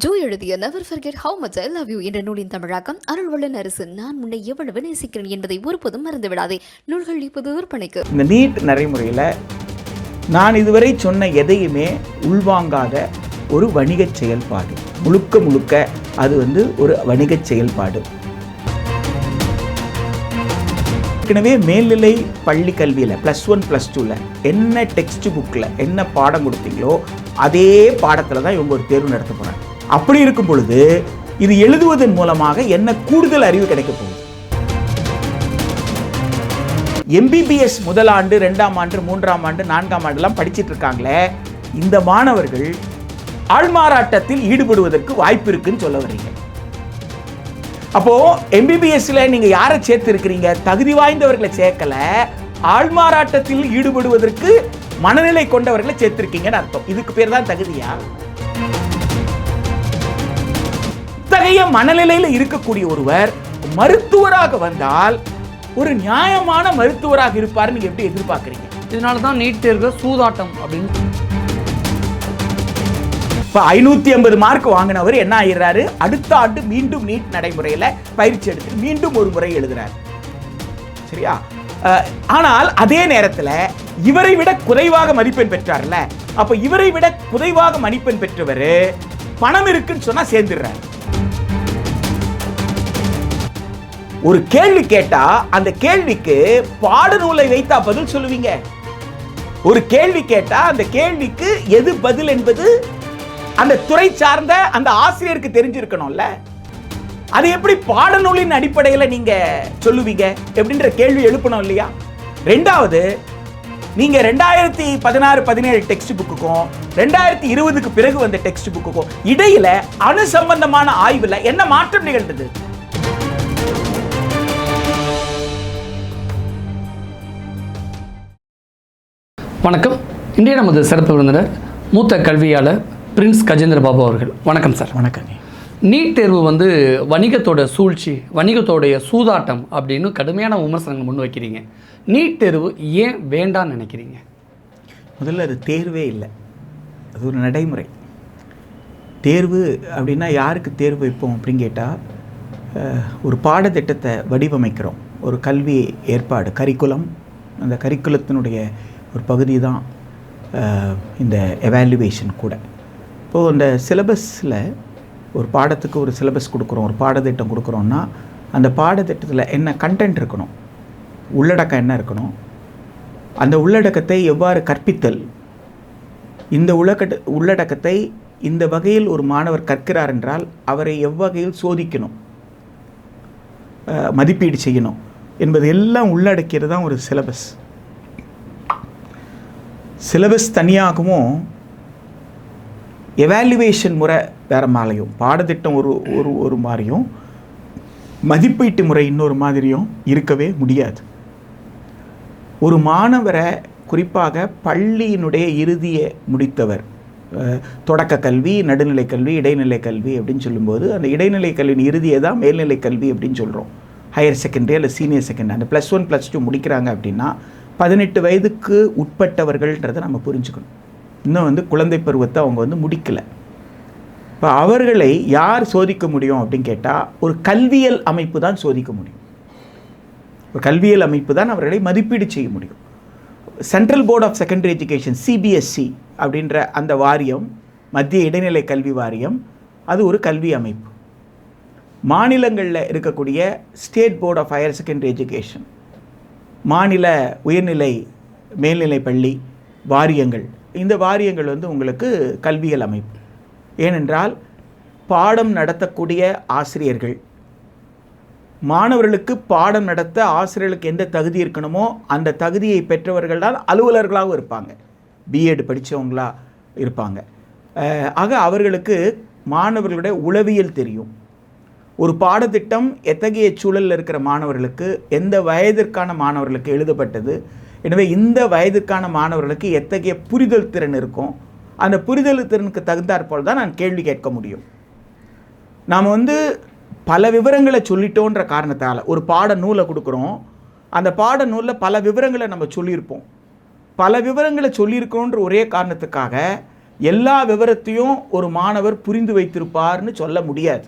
Joe எழுதிய never forget how much I love you என்ற நூலின் தமிழாக்கம் அருள்வள்ளன் அரசு. நான் உன்னை எவ்வளவு நேசிக்கிறேன் என்பதை ஒருபோதும் மறந்து விடாதே. நூல்கள் இப்போது விற்பனைக்கு. இந்த நீட் நடைமுறையில் நான் இதுவரை சொன்ன எதையுமே உள்வாங்காத ஒரு வணிக செயல்பாடு, முழுக்க அது ஒரு வணிக செயல்பாடு. ஏற்கனவே மேல்நிலை பள்ளி கல்வியில் +1 +2 என்ன டெக்ஸ்ட் புக்கில் என்ன பாடம் கொடுத்தீங்களோ அதே பாடத்தில் தான் இவங்க ஒரு தேர்வு நடத்த போகிறாங்க. அப்படி இருக்கும் பொழுது இது எழுதுவதன் மூலமாக என்ன கூடுதல் அறிவு கிடைக்க போகுது? MBBS முதல் ஆண்டு, 2ஆம் ஆண்டு, 3ஆம் ஆண்டு, 4ஆம் ஆண்டுலாம் படிச்சுட்டு இருக்காங்களே, இந்த மாணவர்கள் ஆள்மாறாட்டத்தில் ஈடுபடுவதற்கு வாய்ப்பு இருக்குன்னு சொல்ல வர்றீங்க. அப்போ MBBSல நீங்க யாரை சேர்த்து இருக்கிறீங்க? தகுதி வாய்ந்தவர்களை சேர்க்கல, ஆள்மாறாட்டத்தில் ஈடுபடுவதற்கு மனநிலை கொண்டவர்களை சேர்த்திருக்கீங்கன்னு அர்த்தம். இதுக்கு பேர் தான் தகுதியா? இத்தகைய மனநிலையில் இருக்கக்கூடிய ஒருவர் மருத்துவராக வந்தால் ஒரு நியாயமான மருத்துவராக இருப்பார் நீங்க எப்படி எதிர்பார்க்கறீங்க? இதனால தான் நீட் தேர்வு சூதாட்டம் அப்படின்னு. இப்போ 550 மார்க் வாங்கினவர் என்ன ஆயிடுறாரு? அடுத்த ஆண்டு மீண்டும் நீட் நடைமுறையில் பயிற்சி எடுத்து மீண்டும் ஒரு முறை எழுதுறாரு. சரியா? ஆனால் அதே நேரத்தில் இவரை விட குறைவாக மதிப்பெண் பெற்றார்ல, அப்ப இவரை விட குறைவாக மதிப்பெண் பெற்றவர் பணம் இருக்குன்னு சொன்னா சேர்ந்துடுறாரு. ஒரு கேள்வி கேட்டா அந்த கேள்விக்கு பாடநூலை வைத்தா பதில் சொல்லுவீங்க. ஒரு கேள்வி கேட்டா அந்த கேள்விக்கு எது பதில் என்பது அந்த துறை சார்ந்த அந்த ஆசிரியருக்கு தெரிஞ்சிருக்கணும்ல. அது எப்படி பாடநூலின் அடிப்படையில் நீங்க சொல்லுவீங்க அப்படின்ற கேள்வி எழுப்பணும் இல்லையா? ரெண்டாவது, நீங்க 2016-17 டெக்ஸ்ட் புக்குக்கும் 2020க்கு பிறகு வந்த டெக்ஸ்ட் புக்குக்கும் இடையில அணு சம்பந்தமான ஆய்வுல என்ன மாற்றம் நிகழ்ந்தது? வணக்கம். இன்றைய நமது சிறப்பு விருந்தினர் மூத்த கல்வியாளர் பிரின்ஸ் கஜேந்திர பாபு அவர்கள். வணக்கம் சார். வணக்கம். நீட் தேர்வு வணிகத்தோட சூழ்ச்சி, வணிகத்தோடைய சூதாட்டம் அப்படின்னு கடுமையான விமர்சனங்கள் முன்வைக்கிறீங்க. நீட் தேர்வு ஏன் வேண்டான்னு நினைக்கிறீங்க? முதல்ல அது தேர்வே இல்லை, அது ஒரு நடைமுறை. தேர்வு அப்படின்னா யாருக்கு தேர்வு வைப்போம் அப்படின்னு கேட்டால், ஒரு பாடத்திட்டத்தை வடிவமைக்கிறோம், ஒரு கல்வி ஏற்பாடு, கரிக்குலம். அந்த கரிக்குலத்தினுடைய ஒரு பகுதி தான் இந்த எவாலுவேஷன் கூட. இப்போது அந்த சிலபஸில் ஒரு பாடத்துக்கு ஒரு சிலபஸ் கொடுக்குறோம், ஒரு பாடத்திட்டம் கொடுக்குறோன்னா அந்த பாடத்திட்டத்தில் என்ன கண்டென்ட் இருக்கணும், உள்ளடக்கம் என்ன இருக்கணும், அந்த உள்ளடக்கத்தை எவ்வாறு கற்பித்தல், இந்த உள்ளடக்கத்தை இந்த வகையில் ஒரு மாணவர் கற்கிறார் என்றால் அவரை எவ்வகையில் சோதிக்கணும், மதிப்பீடு செய்யணும் என்பது எல்லாம் உள்ளடக்கிறது தான் ஒரு சிலபஸ். சிலபஸ் தனியாகவும் எவாலுவேஷன் முறை வேறு மாதிரியும், பாடத்திட்டம் ஒரு மாதிரியும், மதிப்பீட்டு முறை இன்னொரு மாதிரியும் இருக்கவே முடியாது. ஒரு மாணவரை, குறிப்பாக பள்ளியினுடைய இறுதியை முடித்தவர், தொடக்க கல்வி, நடுநிலை கல்வி, இடைநிலை கல்வி அப்படின்னு சொல்லும்போது அந்த இடைநிலை கல்வியின் இறுதியை தான் மேல்நிலை கல்வி அப்படின்னு சொல்கிறோம். ஹையர் செகண்டரி அல்ல சீனியர் செகண்டரி. அந்த +1 +2 முடிக்கிறாங்க அப்படின்னா 18 வயதுக்கு உட்பட்டவர்கள்ன்றதை நம்ம புரிஞ்சுக்கணும். இன்னும் குழந்தை பருவத்தை அவங்க முடிக்கலை. இப்போ அவர்களை யார் சோதிக்க முடியும் அப்படின்னு கேட்டால் ஒரு கல்வியல் அமைப்பு தான் சோதிக்க முடியும். ஒரு கல்வியல் அமைப்பு தான் அவர்களை மதிப்பீடு செய்ய முடியும். Central Board of Secondary Education, CBSE அப்படின்ற அந்த வாரியம், மத்திய இடைநிலை கல்வி வாரியம், அது ஒரு கல்வி அமைப்பு. மாநிலங்களில் இருக்கக்கூடிய State Board of Higher Secondary Education, மாநில உயர்நிலை மேல்நிலை பள்ளி வாரியங்கள், இந்த வாரியங்கள் உங்களுக்கு கல்வியல் அமைப்பு. ஏனென்றால் பாடம் நடத்தக்கூடிய ஆசிரியர்கள், மாணவர்களுக்கு பாடம் நடத்த ஆசிரியர்களுக்கு எந்த தகுதி இருக்கணுமோ அந்த தகுதியை பெற்றவர்கள் தான் அலுவலர்களாகவும் இருப்பாங்க, பிஎட் படித்தவங்களாக இருப்பாங்க. ஆக அவர்களுக்கு மாணவர்களுடைய உளவியல் தெரியும். ஒரு பாடத்திட்டம் எத்தகைய சூழலில் இருக்கிற மாணவர்களுக்கு, எந்த வயதிற்கான மாணவர்களுக்கு எழுதப்பட்டது, எனவே இந்த வயதிற்கான மாணவர்களுக்கு எத்தகைய புரிதல் திறன் இருக்கும், அந்த புரிதல் திறனுக்கு தகுந்தாற்போல் தான் நான் கேள்வி கேட்க முடியும். நாம் பல விவரங்களை சொல்லிட்டோன்ற காரணத்தால் ஒரு பாட நூலை கொடுக்குறோம், அந்த பாட நூலில் பல விவரங்களை நம்ம சொல்லியிருப்போம். பல விவரங்களை சொல்லியிருக்கோன்ற ஒரே காரணத்துக்காக எல்லா விவரத்தையும் ஒரு மாணவர் புரிந்து வைத்திருப்பார்னு சொல்ல முடியாது.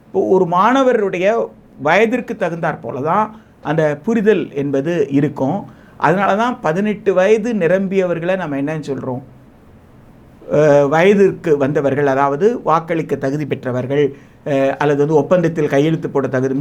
இப்போ ஒரு மாணவருடைய வயதிற்கு தகுந்தாற் போல தான் அந்த புரிதல் என்பது இருக்கும். அதனால தான் 18 வயது நிரம்பியவர்களை நம்ம என்னன்னு சொல்கிறோம், வயதிற்கு வந்தவர்கள், அதாவது வாக்களிக்க தகுதி பெற்றவர்கள், அல்லது வந்து ஒப்பந்தத்தில் கையெழுத்து போட தகுதி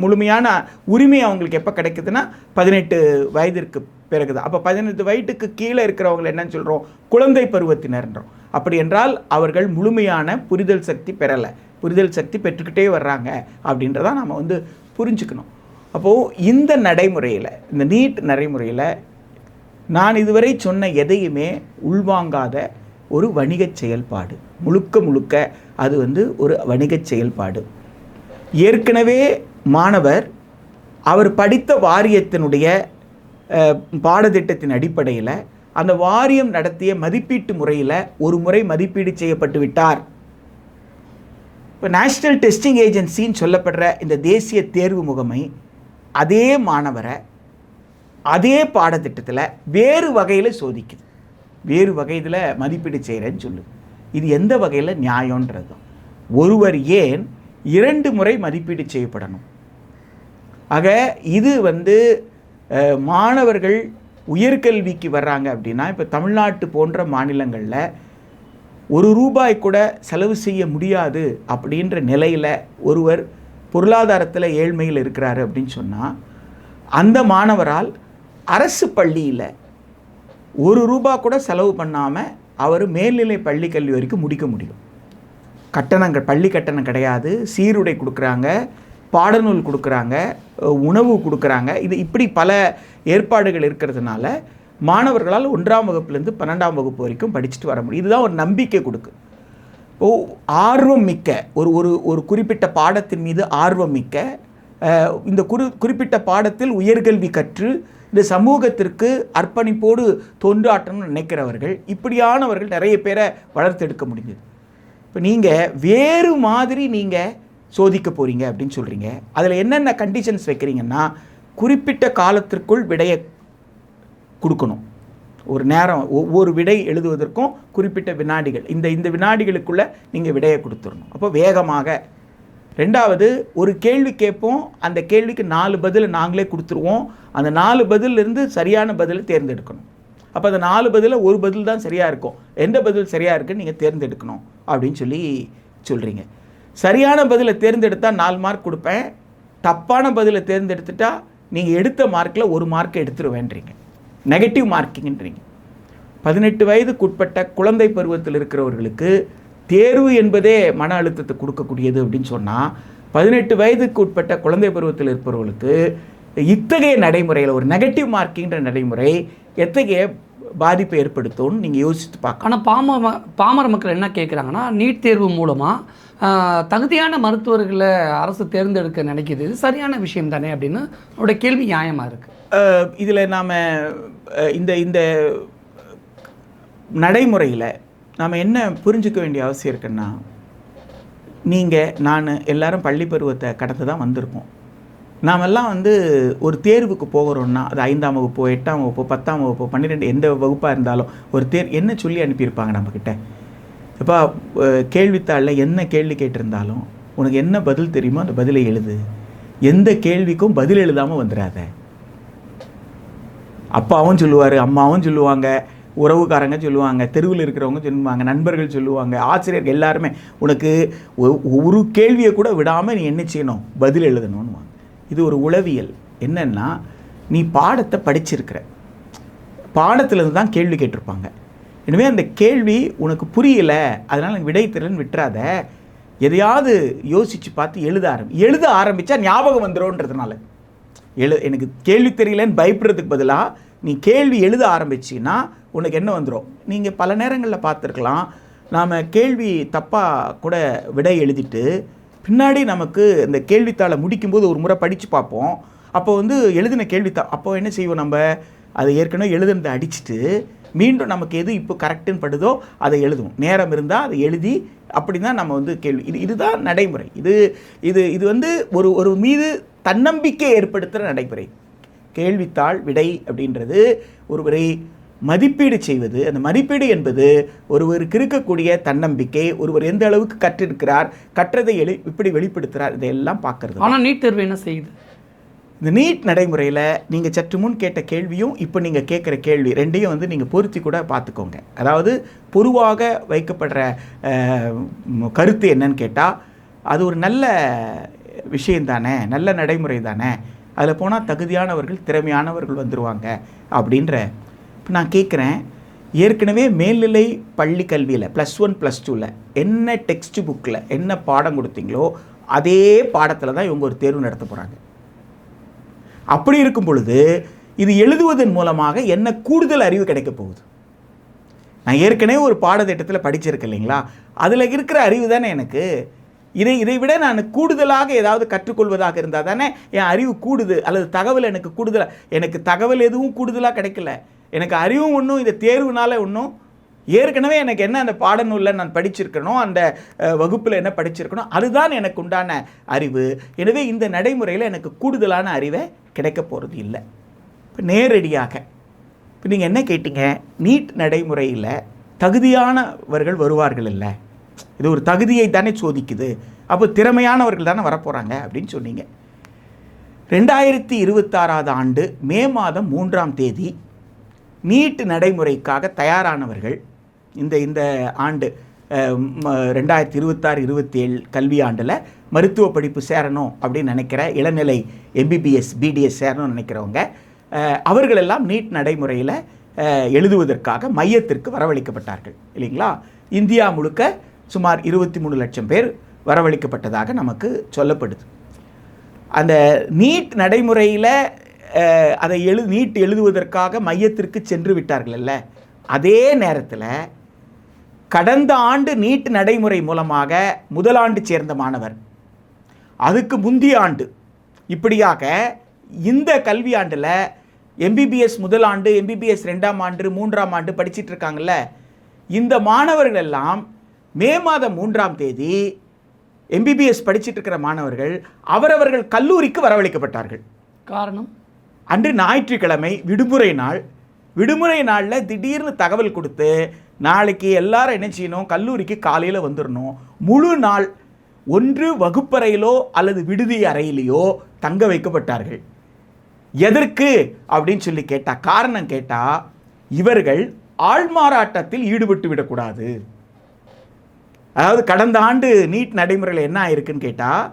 முழுமையான உரிமை அவங்களுக்கு எப்போ கிடைக்குதுன்னா 18 வயதிற்கு பிறகு தான். அப்போ 18 வயதுக்கு கீழே இருக்கிறவங்க என்னன்னு சொல்கிறோம், குழந்தை பருவத்தினர்ன்றோம். அப்படி என்றால் அவர்கள் முழுமையான புரிதல் சக்தி பெறலை, புரிதல் சக்தி பெற்றுக்கிட்டே வர்றாங்க அப்படின்றதான் நம்ம வந்து புரிஞ்சுக்கணும். அப்போது இந்த நடைமுறையில், இந்த நீட் நடைமுறையில் நான் இதுவரை சொன்ன எதையுமே உள்வாங்காத ஒரு வணிகச் செயல்பாடு, முழுக்க முழுக்க அது வந்து ஒரு வணிகச் செயல்பாடு. ஏற்கனவே மாணவர் அவர் படித்த வாரியத்தினுடைய பாடத்திட்டத்தின் அடிப்படையில் அந்த வாரியம் நடத்திய மதிப்பீட்டு முறையில் ஒரு முறை மதிப்பீடு செய்யப்பட்டு விட்டார். இப்போ நேஷ்னல் டெஸ்டிங் ஏஜென்சின்னு சொல்லப்படுற இந்த தேசிய தேர்வு முகமை அதே மாணவரை அதே பாடத்திட்டத்தில் வேறு வகையில் சோதிக்குது, வேறு வகையில் மதிப்பீடு செய்கிறேன்னு சொல்லுது. இது எந்த வகையில் நியாயன்றது தான். ஒருவர் ஏன் 2 முறை மதிப்பீடு செய்யப்படணும்? ஆக இது வந்து மாணவர்கள் உயர்கல்விக்கு வர்றாங்க அப்படின்னா, இப்போ தமிழ்நாட்டு போன்ற மாநிலங்களில் ₹1 கூட செலவு செய்ய முடியாது அப்படின்ற நிலையில் ஒருவர் பொருளாதாரத்தில் ஏழ்மையில் இருக்கிறாரு அப்படின்னு சொன்னால், அந்த மாணவரால் அரசு பள்ளியில் ₹1 கூட செலவு பண்ணாமல் அவர் மேல்நிலை பள்ளி கல்வி வரைக்கும் முடிக்க முடியும். கட்டணங்கள், பள்ளி கட்டணம் கிடையாது, சீருடை கொடுக்குறாங்க, பாடநூல் கொடுக்குறாங்க, உணவு கொடுக்குறாங்க. இது இப்படி பல ஏற்பாடுகள் இருக்கிறதுனால மாணவர்களால் 1ஆம் வகுப்புலேருந்து 12ஆம் வகுப்பு வரைக்கும் படிச்சுட்டு வர முடியும். இதுதான் ஒரு நம்பிக்கை கொடுக்கு. ஆர்வம் மிக்க ஒரு குறிப்பிட்ட பாடத்தின் மீது ஆர்வம் மிக்க, இந்த குறிப்பிட்ட பாடத்தில் உயர்கல்வி கற்று இந்த சமூகத்திற்கு அர்ப்பணிப்போடு தொண்டாற்றணும்னு நினைக்கிறவர்கள், இப்படியானவர்கள் நிறைய பேரை வளர்த்தெடுக்க முடிஞ்சது. இப்போ நீங்கள் வேறு மாதிரி நீங்கள் சோதிக்க போகிறீங்க அப்படின்னு சொல்கிறீங்க. அதில் என்னென்ன கண்டிஷன்ஸ் வைக்கிறீங்கன்னா, குறிப்பிட்ட காலத்திற்குள் விடையை கொடுக்கணும். ஒரு நேரம், ஒவ்வொரு விடை எழுதுவதற்கும் குறிப்பிட்ட வினாடிகள், இந்த வினாடிகளுக்குள்ளே நீங்கள் விடையை கொடுத்துடணும். அப்போ வேகமாக. 2வது, ஒரு கேள்வி கேட்போம், அந்த கேள்விக்கு 4 பதில் நாங்களே கொடுத்துருவோம். அந்த 4 பதிலிருந்து சரியான பதிலை தேர்ந்தெடுக்கணும். அப்போ அந்த 4 பதிலில் ஒரு பதில் தான் சரியாக இருக்கும். எந்த பதில் சரியாக இருக்குன்னு நீங்கள் தேர்ந்தெடுக்கணும் அப்படின்னு சொல்கிறீங்க. சரியான பதிலை தேர்ந்தெடுத்தால் 4 மார்க் கொடுப்பேன், தப்பான பதிலை தேர்ந்தெடுத்துட்டா நீங்கள் எடுத்த மார்க்கில் 1 மார்க்கை எடுத்துருவேன்றீங்க. நெகட்டிவ் மார்க்கிங்ன்றீங்க. 18 வயதுக்குட்பட்ட குழந்தை பருவத்தில் இருக்கிறவர்களுக்கு தேர்வு என்பதே மன அழுத்தத்தை கொடுக்கக்கூடியது அப்படின்னு சொன்னால், 18 வயதுக்கு உட்பட்ட குழந்தை பருவத்தில் இருப்பவர்களுக்கு இத்தகைய நடைமுறையில் ஒரு நெகட்டிவ் மார்க்கிங்கிற நடைமுறை எத்தகைய பாதிப்பை ஏற்படுத்தும்னு நீங்கள் யோசித்து பார்க்க. ஆனால் பாமர மக்கள் என்ன கேட்குறாங்கன்னா, நீட் தேர்வு மூலமாக தகுதியான மருத்துவர்களை அரசு தேர்ந்தெடுக்க நினைக்கிது, இது சரியான விஷயம் தானே அப்படின்னு அவருடைய கேள்வி நியாயமாக இருக்குது. இதில் நாம் இந்த நடைமுறையில் நாம் என்ன புரிஞ்சுக்க வேண்டிய அவசியம் இருக்குன்னா, நான் எல்லாரும் பள்ளி பருவத்தை கடந்து தான் வந்திருக்கோம். நாமெல்லாம் வந்து ஒரு தேர்வுக்கு போகிறோன்னா, அது 5ஆம் வகுப்போ 8ஆம் வகுப்போ 10ஆம் வகுப்போ 12 எந்த வகுப்பாக இருந்தாலும் ஒரு என்ன சொல்லி அனுப்பியிருப்பாங்க நம்மக்கிட்ட, இப்போ கேள்வித்தாளில் என்ன கேள்வி கேட்டிருந்தாலும் உனக்கு என்ன பதில் தெரியுமோ அந்த பதிலை எழுது, எந்த கேள்விக்கும் பதில் எழுதாமல் வந்துடாத. அப்பாவும் சொல்லுவார், அம்மாவும் சொல்லுவாங்க, உறவுக்காரங்க சொல்லுவாங்க, தெருவில் இருக்கிறவங்க சொல்லுவாங்க, நண்பர்கள் சொல்லுவாங்க, ஆசிரியர்கள் எல்லாருமே உனக்கு ஒரு கேள்வியை கூட விடாமல் நீ என்ன செய்யணும், பதில் எழுதணும்னு. இது ஒரு உளவியல். என்னென்னா, நீ பாடத்தை படிச்சிருக்கிற, பாடத்துலேருந்து தான் கேள்வி கேட்டிருப்பாங்க. எனவே அந்த கேள்வி உனக்கு புரியலை, அதனால் விடை தெரியலன்னு விட்டுறாத, எதையாவது யோசித்து பார்த்து எழுத ஆரம்பித்தா ஞாபகம் வந்துடும்ன்றதுனால. எனக்கு கேள்வி தெரியலன்னு பயப்படுறதுக்கு பதிலாக நீ கேள்வி எழுத ஆரம்பிச்சின்னா உனக்கு என்ன வந்துடும். நீங்கள் பல நேரங்களில் பார்த்துருக்கலாம், நாம் கேள்வி தப்பாக கூட விடை எழுதிட்டு பின்னாடி நமக்கு இந்த கேள்வித்தாளை முடிக்கும்போது ஒரு முறை படித்து பார்ப்போம். அப்போ வந்து எழுதின அப்போ என்ன செய்வோம், நம்ம அதை ஏற்கனவே எழுதுனதை அடிச்சுட்டு மீண்டும் நமக்கு எது இப்போ கரெக்டுன்னு படுதோ அதை எழுதுவோம். நேரம் இருந்தால் அதை எழுதி அப்படி தான் நம்ம வந்து கேள்வி. இதுதான் நடைமுறை. இது வந்து ஒரு மீது தன்னம்பிக்கை ஏற்படுத்துகிற நடைமுறை. கேள்வித்தாள் விடை அப்படின்றது ஒருவரை மதிப்பீடு செய்வது. அந்த மதிப்பீடு என்பது ஒருவருக்கு இருக்கக்கூடிய தன்னம்பிக்கை, ஒருவர் எந்த அளவுக்கு கற்றிருக்கிறார், கற்றதை இப்படி வெளிப்படுத்துகிறார், இதையெல்லாம் பார்க்கறது. ஆனால் நீட் தேர்வு என்ன செய்யுது? இந்த நீட் நடைமுறையில் நீங்கள் சற்று முன் கேட்ட கேள்வியும் இப்போ நீங்கள் கேட்குற கேள்வி ரெண்டையும் வந்து நீங்கள் பொருத்தி கூட பார்த்துக்கோங்க. அதாவது பொதுவாக வைக்கப்படுற கருத்து என்னன்னு கேட்டால், அது ஒரு நல்ல விஷயம் தானே, நல்ல நடைமுறை தானே, அதில் போனால் தகுதியானவர்கள் திறமையானவர்கள் வந்துடுவாங்க அப்படின்ற. இப்போ நான் கேட்குறேன், ஏற்கனவே மேல்நிலை பள்ளி கல்வியில் +1 +2ல் என்ன டெக்ஸ்ட் புக்கில் என்ன பாடம் கொடுத்தீங்களோ அதே பாடத்தில் தான் இவங்க ஒரு தேர்வு நடத்த போகிறாங்க. அப்படி இருக்கும் பொழுது இது எழுதுவதன் மூலமாக என்ன கூடுதல் அறிவு கிடைக்க போகுது? நான் ஏற்கனவே ஒரு பாடத்திட்டத்தில் படிச்சிருக்கேன் இல்லைங்களா, அதில் இருக்கிற அறிவு தானே எனக்கு. இதை விட நான் கூடுதலாக ஏதாவது கற்றுக்கொள்வதாக இருந்தால் தானே என் அறிவு கூடுது, அல்லது தகவல் எனக்கு கூடுதலாக. எனக்கு தகவல் எதுவும் கூடுதலாக கிடைக்கல, எனக்கு அறிவும் ஒன்றும் இந்த தேர்வுனால ஒன்றும். ஏற்கனவே எனக்கு என்ன அந்த பாடநூலில் நான் படிச்சிருக்கணும், அந்த வகுப்பில் என்ன படிச்சிருக்கணும், அதுதான் எனக்கு உண்டான அறிவு. எனவே இந்த நடைமுறையில் எனக்கு கூடுதலான அறிவை கிடைக்க போகிறது இல்லை. இப்போ நேரடியாக இப்போ நீங்கள் என்ன கேட்டீங்க, நீட் நடைமுறையில் தகுதியானவர்கள் வருவார்கள் இல்லை, இது ஒரு தகுதியை தானே சோதிக்குது, அப்போ திறமையானவர்கள் தானே வரப்போகிறாங்க அப்படின்னு சொன்னீங்க. 2026 ஆண்டு மே மாதம் 3ஆம் தேதி நீட் நடைமுறைக்காக தயாரானவர்கள் இந்த ஆண்டு 2026-27 கல்வியாண்டில் மருத்துவ படிப்பு சேரணும் அப்படின்னு நினைக்கிற இளநிலை MBBS BDS சேரணும்னு நினைக்கிறவங்க அவர்களெல்லாம் நீட் நடைமுறையில் எழுதுவதற்காக மையத்திற்கு வரவழைக்கப்பட்டார்கள் இல்லைங்களா. இந்தியா முழுக்க சுமார் 23 லட்சம் பேர் வரவழைக்கப்பட்டதாக நமக்கு சொல்லப்படுது. அந்த நீட் நடைமுறையில் அதை நீட் எழுதுவதற்காக மையத்திற்கு சென்று விட்டார்கள் அல்ல, அதே நேரத்தில் கடந்த ஆண்டு நீட் நடைமுறை மூலமாக முதலாண்டு சேர்ந்த மாணவர், அதுக்கு முந்தைய ஆண்டு, இப்படியாக இந்த கல்வியாண்டில் MBBS முதலாண்டு, MBBS 2ஆம் ஆண்டு, 3ஆம் ஆண்டு படிச்சிட்டு இருக்காங்கல்ல, இந்த மாணவர்கள் எல்லாம் மே மாதம் 3ஆம் தேதி MBBS படிச்சிட்டு இருக்கிற மாணவர்கள் அவரவர்கள் கல்லூரிக்கு வரவழைக்கப்பட்டார்கள். காரணம், அன்று ஞாயிற்றுக்கிழமை விடுமுறை நாள். விடுமுறை நாளில் திடீர்னு தகவல் கொடுத்து, நாளைக்கு எல்லாரும் என்ன செய்யணும், கல்லூரிக்கு காலையில் வந்துடணும், முழு நாள் ஒன்று வகுப்பறையிலோ அல்லது விடுதி அறையிலையோ தங்க வைக்கப்பட்டார்கள். எதற்கு அப்படின்னு சொல்லி கேட்டால், காரணம் கேட்டால், இவர்கள் ஆள்மாறாட்டத்தில் ஈடுபட்டு விடக்கூடாது. அதாவது கடந்த ஆண்டு நீட் நடைமுறையில் என்ன ஆயிருக்குன்னு கேட்டால்,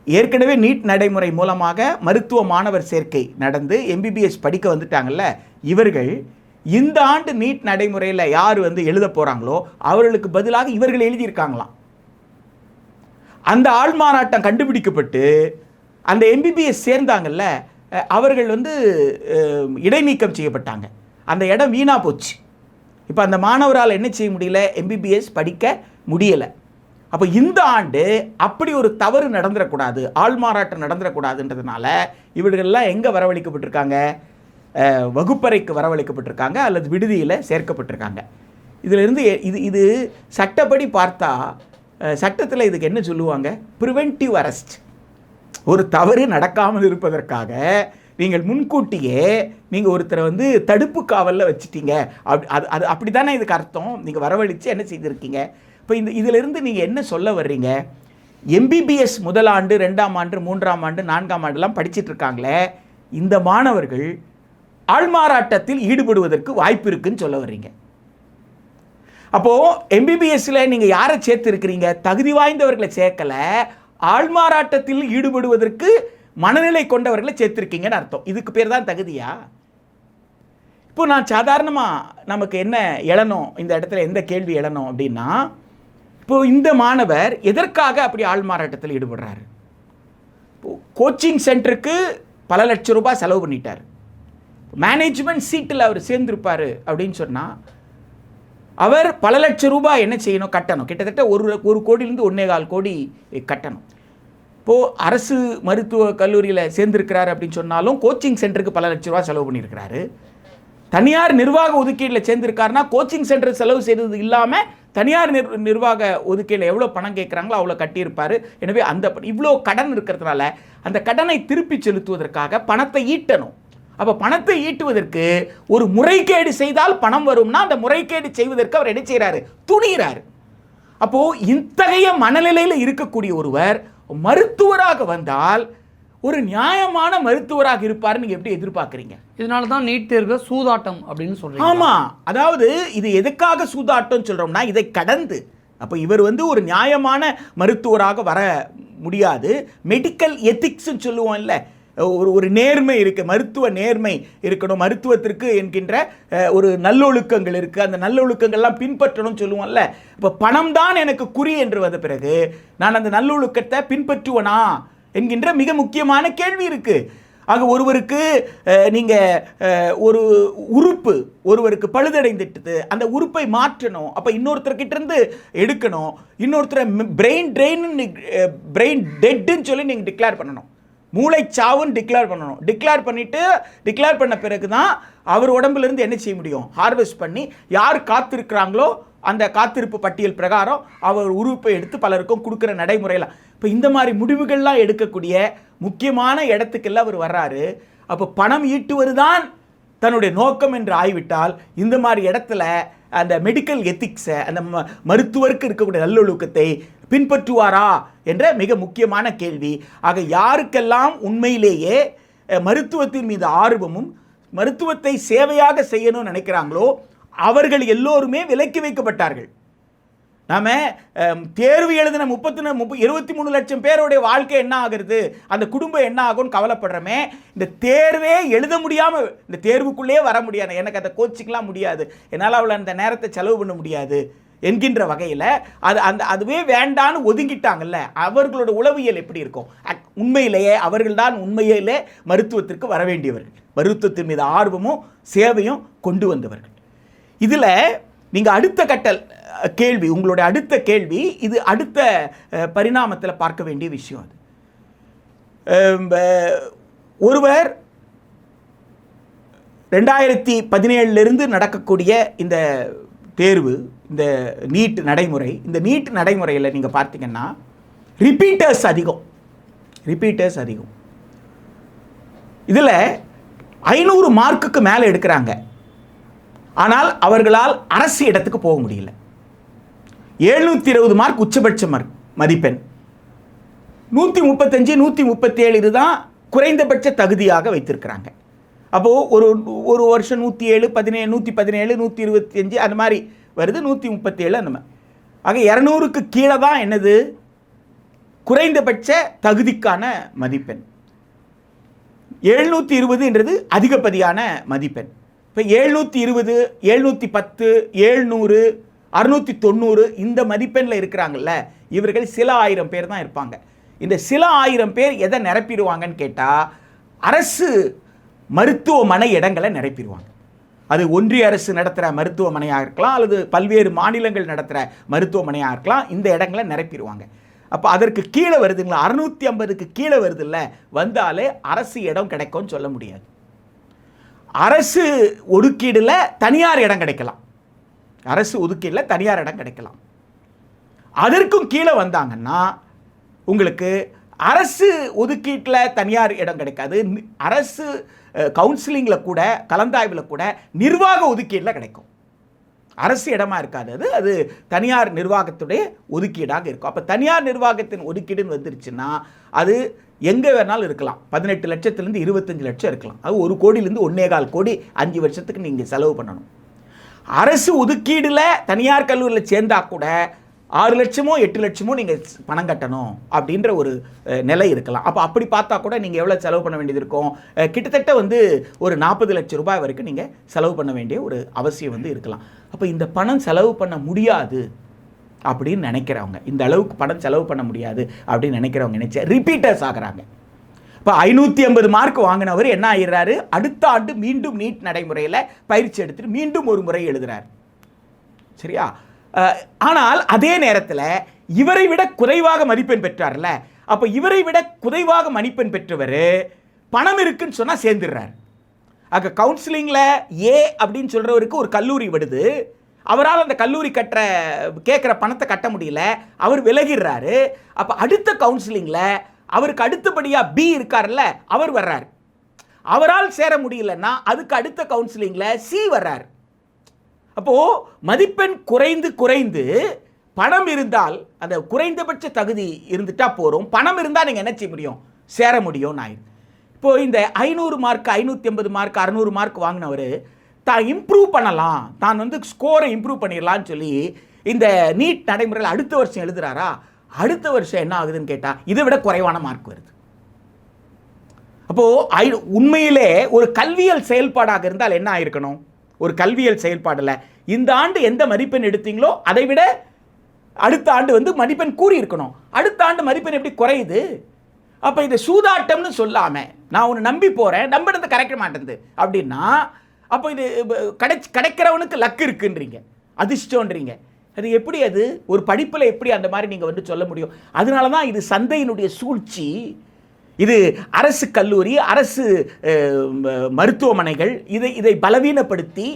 ஏற்கனவே நீட் நடைமுறை மூலமாக மருத்துவ மாணவர் சேர்க்கை நடந்து MBBS படிக்க வந்துட்டாங்கல்ல, இவர்கள் இந்த ஆண்டு நீட் நடைமுறையில் யார் எழுத போகிறாங்களோ அவர்களுக்கு பதிலாக இவர்கள் எழுதியிருக்காங்களாம். அந்த ஆள்மாறாட்டம் கண்டுபிடிக்கப்பட்டு அந்த MBBS சேர்ந்தாங்கல்ல, அவர்கள் இடைநீக்கம் செய்யப்பட்டாங்க. அந்த இடம் வீணாக போச்சு. இப்போ அந்த மாணவரால் என்ன செய்ய முடியல, MBBS படிக்க முடியலை. அப்போ இந்த ஆண்டு அப்படி ஒரு தவறு நடந்துடக்கூடாது, ஆள்மாறாட்டம் நடந்துடக்கூடாதுன்றதுனால இவர்களெல்லாம் எங்கே வரவழைக்கப்பட்டிருக்காங்க, வகுப்பறைக்கு வரவழைக்கப்பட்டிருக்காங்க அல்லது விடுதியில் சேர்க்கப்பட்டிருக்காங்க. இதிலிருந்து இது சட்டப்படி பார்த்தா, சட்டத்தில் இதுக்கு என்ன சொல்லுவாங்க, ப்ரிவென்டிவ் அரெஸ்ட். ஒரு தவறு நடக்காமல் இருப்பதற்காக நீங்கள் முன்கூட்டியே நீங்கள் ஒருத்தரை தடுப்பு காவலில் வச்சுட்டீங்க, அது அப்படி தானே இதுக்கு அர்த்தம். நீங்கள் வரவழைச்சு என்ன செய்திருக்கீங்க. இப்போ இதிலிருந்து நீங்கள் என்ன சொல்ல வர்றீங்க, MBBS முதலாண்டு, 2ஆம் ஆண்டு, 3ஆம் ஆண்டு, 4ஆம் ஆண்டுலாம் படிச்சுட்டு இருக்காங்களே, இந்த மாணவர்கள் ஆள்மாறாட்டத்தில் ஈடுபடுவதற்கு வாய்ப்பு இருக்குன்னு சொல்ல வர்றீங்க. அப்போது MBBSல நீங்கள் யாரை சேர்த்துருக்கிறீங்க, தகுதி வாய்ந்தவர்களை சேர்க்கலை, ஆள்மாறாட்டத்தில் ஈடுபடுவதற்கு மனநிலை கொண்டவர்களை சேர்த்துருக்கீங்கன்னு அர்த்தம். இதுக்கு பேர் தான் தகுதியா? இப்போ நான் சாதாரணமாக நமக்கு என்ன எழணும், இந்த இடத்துல எந்த கேள்வி எழணும் அப்படின்னா, இப்போ இந்த மாணவர் எதற்காக அப்படி ஆள்மாறாட்டத்தில் ஈடுபடுறாரு? கோச்சிங் சென்டருக்கு பல லட்சம் ரூபாய் செலவு பண்ணிட்டார், மேனேஜ்மெண்ட் சீட்டில் அவர் சேர்ந்திருப்பார் அப்படின்னு சொன்னால் அவர் பல லட்சம் ரூபாய் என்ன செய்யணும், கட்டணும். கிட்டத்தட்ட 1 கோடியிலிருந்து 1.25 கோடி கட்டணும். இப்போது அரசு மருத்துவக் கல்லூரியில் சேர்ந்திருக்கிறாரு அப்படின்னு சொன்னாலும் கோச்சிங் சென்டருக்கு பல லட்சம் ரூபாய் செலவு பண்ணியிருக்கிறாரு. தனியார் நிர்வாக ஒதுக்கீட்டில் சேர்ந்திருக்காருன்னா கோச்சிங் சென்டர் செலவு செய்கிறது இல்லாமல் தனியார் நிர்வாக ஒதுக்கீட்டில் எவ்வளோ பணம் கேட்குறாங்களோ அவ்வளோ கட்டியிருப்பார். எனவே இவ்வளோ கடன் இருக்கிறதுனால அந்த கடனை திருப்பி செலுத்துவதற்காக பணத்தை ஈட்டணும். அப்போ பணத்தை ஈட்டுவதற்கு ஒரு முறைகேடு செய்தால் பணம் வரும்னா அந்த முறைகேடு செய்வதற்கு அவர் என்ன செய்கிறாரு? துணிகிறார். அப்போது இத்தகைய மனநிலையில் இருக்கக்கூடிய ஒருவர் மருத்துவராக வந்தால் ஒரு நியாயமான மருத்துவராக இருப்பார். நீங்கள் எப்படி எதிர்பார்க்குறீங்க? இதனால தான் நீட் தேர்வு சூதாட்டம் அப்படின்னு சொல்கிறீங்க. ஆமாம், அதாவது இது எதுக்காக சூதாட்டம் சொல்கிறோம்னா இதை கடந்து அப்போ இவர் ஒரு நியாயமான மருத்துவராக வர முடியாது. மெடிக்கல் எத்திக்ஸ்ன்னு சொல்லுவோம் இல்லை, ஒரு நேர்மை இருக்குது, மருத்துவ நேர்மை இருக்கணும், மருத்துவத்திற்கு என்கின்ற ஒரு நல்லொழுக்கங்கள் இருக்குது, அந்த நல்லொழுக்கங்கள்லாம் பின்பற்றணும்னு சொல்லுவோம்ல. இப்போ பணம் தான் எனக்கு குறி என்று வந்த பிறகு நான் அந்த நல்லொழுக்கத்தை பின்பற்றுவனா என்கின்ற மிக முக்கியமான கேள்வி இருக்குது. ஆக ஒருவருக்கு நீங்கள் ஒரு உறுப்பு ஒருவருக்கு பழுதடைந்துட்டு அந்த உறுப்பை மாற்றணும், அப்போ இன்னொருத்தர்கிட்ட இருந்து எடுக்கணும், இன்னொருத்தரை பிரெயின் டெட்டுன்னு சொல்லி நீங்கள் டிக்ளேர் பண்ணணும், மூளைச்சாவுன்னு டிக்ளேர் பண்ணணும். டிக்ளேர் பண்ண பிறகு தான் அவர் உடம்புலேருந்து என்ன செய்ய முடியும்? ஹார்வெஸ்ட் பண்ணி யார் காத்திருக்கிறாங்களோ அந்த காத்திருப்பு பட்டியல் பிரகாரம் அவர் உறுப்பை எடுத்து பலருக்கும் கொடுக்குற நடைமுறையில் இப்போ இந்த மாதிரி முடிவுகள்லாம் எடுக்கக்கூடிய முக்கியமான இடத்துக்கெல்லாம் அவர் வர்றாரு. அப்போ பணம் ஈட்டுவது தான் தன்னுடைய நோக்கம் என்று ஆய்விட்டால் இந்த மாதிரி இடத்துல அந்த மெடிக்கல் எத்திக்ஸை, அந்த மருத்துவருக்கு இருக்கக்கூடிய நல்லொழுக்கத்தை பின்பற்றுவாரா என்ற மிக முக்கியமான கேள்வி. ஆக யாருக்கெல்லாம் உண்மையிலேயே மருத்துவத்தின் மீது ஆர்வமும் மருத்துவத்தை சேவையாக செய்யணும்னு நினைக்கிறாங்களோ அவர்கள் எல்லோருமே விலக்கி வைக்கப்பட்டார்கள். நாம் தேர்வு எழுதின 23 லட்சம் பேருடைய வாழ்க்கை என்ன ஆகிறது, அந்த குடும்பம் என்ன ஆகும்னு கவலைப்படுறோமே, இந்த தேர்வே எழுத முடியாமல் இந்த தேர்வுக்குள்ளே வர முடியாது, எனக்கு அதை கோச்சிக்கலாம் முடியாது, என்னால் அவளை அந்த நேரத்தை செலவு பண்ண முடியாது என்கின்ற வகையில் அதுவே வேண்டான்னு ஒதுங்கிட்டாங்கல்ல. அவர்களோட உளவியல் எப்படி இருக்கும்? உண்மையிலேயே அவர்கள்தான் உண்மையிலே மருத்துவத்திற்கு வர வேண்டியவர்கள், மருத்துவத்தின் மீது ஆர்வமும் சேவையும் கொண்டு வந்தவர்கள். இதில் நீங்கள் அடுத்த கட்ட கேள்வி, உங்களுடைய அடுத்த கேள்வி, இது அடுத்த பரிணாமத்தில் பார்க்க வேண்டிய விஷயம். அது ஒருவர் 2017 நடக்கக்கூடிய இந்த தேர்வு, இந்த நீட் நடைமுறை, இந்த நீட் நடைமுறையில் நீங்கள் பார்த்தீங்கன்னா ரிப்பீட்டர்ஸ் அதிகம். இதில் 500 மார்க்குக்கு மேலே எடுக்கிறாங்க, ஆனால் அவர்களால் அரசு இடத்துக்கு போக முடியல. 720 மார்க் உச்சபட்ச மதிப்பெண், 135 137 இதுதான் குறைந்தபட்ச தகுதியாக வைத்திருக்கிறாங்க. அப்போது ஒரு வருஷம் 107 17 117 125 அந்த மாதிரி வருது, 137 அந்த மாதிரி. ஆக 200க்கு கீழே தான் என்னது குறைந்தபட்ச தகுதிக்கான மதிப்பெண். 720 அதிகப்படியான மதிப்பெண். இப்போ 720 710 700 690 இந்த மதிப்பெண்ணில் இருக்கிறாங்கல்ல, இவர்கள் சில ஆயிரம் பேர் தான் இருப்பாங்க. இந்த சில ஆயிரம் பேர் எதை நிரப்பிடுவாங்கன்னு கேட்டால் அரசு மருத்துவமனை இடங்களை நிரப்பிடுவாங்க. அது ஒன்றிய அரசு நடத்துகிற மருத்துவமனையாக இருக்கலாம், அல்லது பல்வேறு மாநிலங்கள் நடத்துகிற மருத்துவமனையாக இருக்கலாம், இந்த இடங்களை நிரப்பிடுவாங்க. அப்போ அதற்கு கீழே வருதுங்களா, 650க்கு கீழே வருதுல்ல, வந்தாலே அரசு இடம் கிடைக்கும்னு சொல்ல முடியாது. அரசு ஒதுக்கீடில் தனியார் இடம் கிடைக்கலாம், அரசு ஒதுக்கீடில் தனியார் இடம் கிடைக்கலாம். அதற்கும் கீழே வந்தாங்கன்னா உங்களுக்கு அரசு ஒதுக்கீட்டில் தனியார் இடம் கிடைக்காது, அரசு கவுன்சிலிங்கில் கூட கலந்தாய்வில் கூட நிர்வாக ஒதுக்கீடில் கிடைக்கும், அரசு இடமா இருக்காது, அது தனியார் நிர்வாகத்துடைய ஒதுக்கீடாக இருக்கும். அப்போ தனியார் நிர்வாகத்தின் ஒதுக்கீடுன்னு வந்துருச்சுன்னா அது எங்கே வேணாலும் இருக்கலாம், 18 லட்சத்துலேருந்து 25 லட்சம் இருக்கலாம், அது 1 கோடியிலேருந்து 1.25 கோடி 5 வருஷத்துக்கு நீங்கள் செலவு பண்ணணும். அரசு ஒதுக்கீடில் தனியார் கல்லூரியில் சேர்ந்தா கூட 6 லட்சமோ 8 லட்சமோ நீங்கள் பணம் கட்டணும் அப்படின்ற ஒரு நிலை இருக்கலாம். அப்போ அப்படி பார்த்தா கூட நீங்கள் எவ்வளோ செலவு பண்ண வேண்டியது இருக்கும், கிட்டத்தட்ட ஒரு 40 லட்சம் ரூபாய் வரைக்கும் நீங்கள் செலவு பண்ண வேண்டிய ஒரு அவசியம் இருக்கலாம். அப்போ இந்த பணம் செலவு பண்ண முடியாது அப்படின்னு நினைக்கிறவங்க, இந்த அளவுக்கு பணம் செலவு பண்ண முடியாது அப்படின்னு நினைக்கிறவங்க ரிப்பீட்டர்ஸ் ஆகிறாங்க. இப்போ 550 மார்க் வாங்கினவர் என்ன ஆகிடுறாரு, அடுத்த ஆண்டு மீண்டும் நீட் நடைமுறையில் பயிற்சி எடுத்துட்டு மீண்டும் ஒரு முறை எழுதுறார். சரியா? ஆனால் அதே நேரத்தில் இவரை விட குறைவாக மதிப்பெண் பெற்றார்ல, அப்போ இவரை விட குறைவாக மதிப்பெண் பெற்றவர் பணம் இருக்குன்னு சொன்னால் சேர்ந்துடுறார். ஆக கவுன்சிலிங்கில் ஏ அப்படின்னு சொல்கிறவருக்கு ஒரு கல்லூரி விடுது, அவரால் அந்த கல்லூரி கேட்குற பணத்தை கட்ட முடியல, அவர் விலகிடுறாரு. அப்போ அடுத்த கவுன்சிலிங்கில் அவருக்கு அடுத்தபடியாக பி இருக்கார்ல, அவர் வர்றார். அவரால் சேர முடியலன்னா அதுக்கு அடுத்த கவுன்சிலிங்கில் சி வர்றார். அப்போது மதிப்பெண் குறைந்து குறைந்து பணம் இருந்தால் அந்த குறைந்தபட்ச தகுதி இருந்துட்டா போகிறோம், பணம் இருந்தால் நீங்கள் என்ன செய்ய முடியும், சேர முடியும். நான் இப்போது இந்த 500 மார்க் 580 மார்க் 600 மார்க் வாங்கினவர் தான் இம்ப்ரூவ் பண்ணலாம், தான் வந்து ஸ்கோரை இம்ப்ரூவ் பண்ணிடலான்னு சொல்லி இந்த நீட் நடைமுறையில் அடுத்த வருஷம் எழுதுறாரா, அடுத்த வருஷம் என்ன ஆகுதுன்னு கேட்டால் இதை விட குறைவான மார்க் வருது. அப்போது உண்மையிலே ஒரு கல்வியல் செயல்பாடாக இருந்தால் என்ன ஆயிருக்கணும், ஒரு கல்வியல் செயல்பாடில் இந்த ஆண்டு எந்த மதிப்பெண் எடுத்தீங்களோ அதை விட அடுத்த ஆண்டு வந்து மதிப்பெண் கூறி இருக்கணும். அடுத்த ஆண்டு மதிப்பெண் எப்படி குறையுது? அப்போ இதை சூதாட்டம்னு சொல்லாமல் நான் ஒன்று நம்பி போகிறேன், நம்பினது கிடைக்க மாட்டேங்குது அப்படின்னா அப்போ இது கிடைக்கிறவனுக்கு லக்கு இருக்குன்றீங்க, அதிர்ஷ்டன்றீங்க. அது எப்படி, அது ஒரு படிப்பில் எப்படி அந்த மாதிரி நீங்கள் வந்து சொல்ல முடியும்? அதனால தான் இது சந்தையினுடைய சூழ்ச்சி. இது அரசு கல்லூரி, அரசு மருத்துவமனைகள் இதை பலவீனப்படுத்தி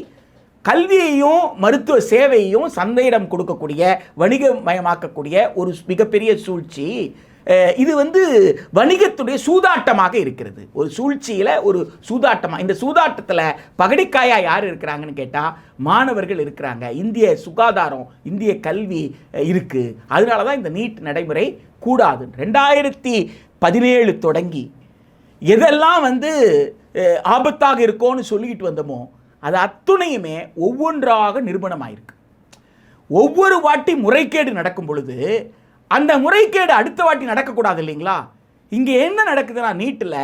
கல்வியையும் மருத்துவ சேவையையும் சந்தையிடம் கொடுக்கக்கூடிய, வணிகமயமாக்கக்கூடிய ஒரு மிகப்பெரிய சூழ்ச்சி. இது வந்து வணிகத்துடைய சூதாட்டமாக இருக்கிறது. ஒரு சூழ்ச்சியில் ஒரு சூதாட்டமாக, இந்த சூதாட்டத்தில் பகடிக்காயாக யார் இருக்கிறாங்கன்னு கேட்டால் மாணவர்கள் இருக்கிறாங்க. இந்திய சுகாதாரம், இந்திய கல்வி இருக்குது. அதனால தான் இந்த நீட் நடைமுறை கூடாது. 2017 தொடங்கி எதெல்லாம் வந்து ஆபத்தாக இருக்கோன்னு சொல்லிக்கிட்டு வந்தோமோ அது அத்துணையுமே ஒவ்வொன்றாக நிரூபணமாயிருக்கு. ஒவ்வொரு வாட்டி முறைகேடு நடக்கும் பொழுது அந்த முறைகேடு அடுத்த வாட்டி நடக்கக்கூடாது இல்லைங்களா? இங்கே என்ன நடக்குதுன்னா, நீட்டில்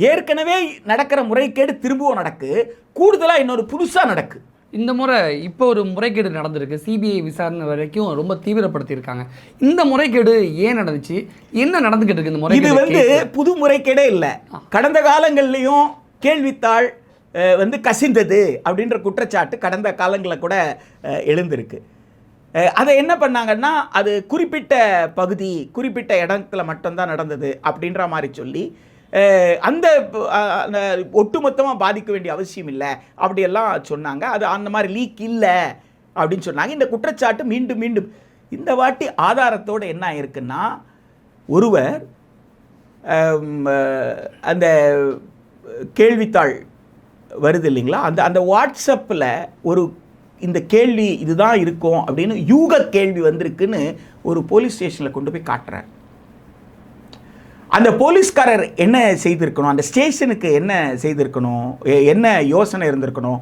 ஏற்கனவே நடக்கிற முறைகேடு திரும்பவும் நடக்கு, கூடுதலாக இன்னொரு புதுசாக நடக்கு. இந்த முறை இப்போ ஒரு முறைகேடு நடந்திருக்கு, சிபிஐ விசாரணை வரைக்கும் ரொம்ப தீவிரப்படுத்தியிருக்காங்க. இந்த முறைகேடு ஏன் நடந்துச்சு, என்ன நடந்துக்கிட்டு இருக்கு இந்த முறைகேடு? இது வந்து புது முறைகேடே இல்லை. கடந்த காலங்கள்லையும் கேள்வித்தாள் வந்து கசிந்தது அப்படின்ற குற்றச்சாட்டு கடந்த காலங்களில் கூட எழுந்திருக்கு. அதை என்ன பண்ணாங்கன்னா, அது குறிப்பிட்ட பகுதி குறிப்பிட்ட இடத்துல மட்டும்தான் நடந்தது அப்படின்ற மாதிரி சொல்லி அந்த ஒட்டுமொத்தமாக பாதிக்க வேண்டிய அவசியம் இல்லை அப்படியெல்லாம் சொன்னாங்க. அது அந்த மாதிரி லீக் இல்லை அப்படின்னு சொன்னாங்க. இந்த குற்றச்சாட்டு மீண்டும் மீண்டும் இந்த வாட்டி ஆதாரத்தோடு என்ன ஆயிருக்குன்னா, ஒருவர் அந்த கேள்வித்தாள் வருது இல்லைங்களா, அந்த வாட்ஸ்அப்பில் ஒரு இந்த கேள்வி இதுதான் இருக்கும் அப்படின்னு யூக கேள்வி வந்திருக்குன்னு ஒரு போலீஸ் ஸ்டேஷனில் கொண்டு போய் காட்டுறார். அந்த போலீஸ்காரர் என்ன செய்திருக்கணும், அந்த ஸ்டேஷனுக்கு என்ன செய்திருக்கணும், என்ன யோசனை இருந்திருக்கணும்?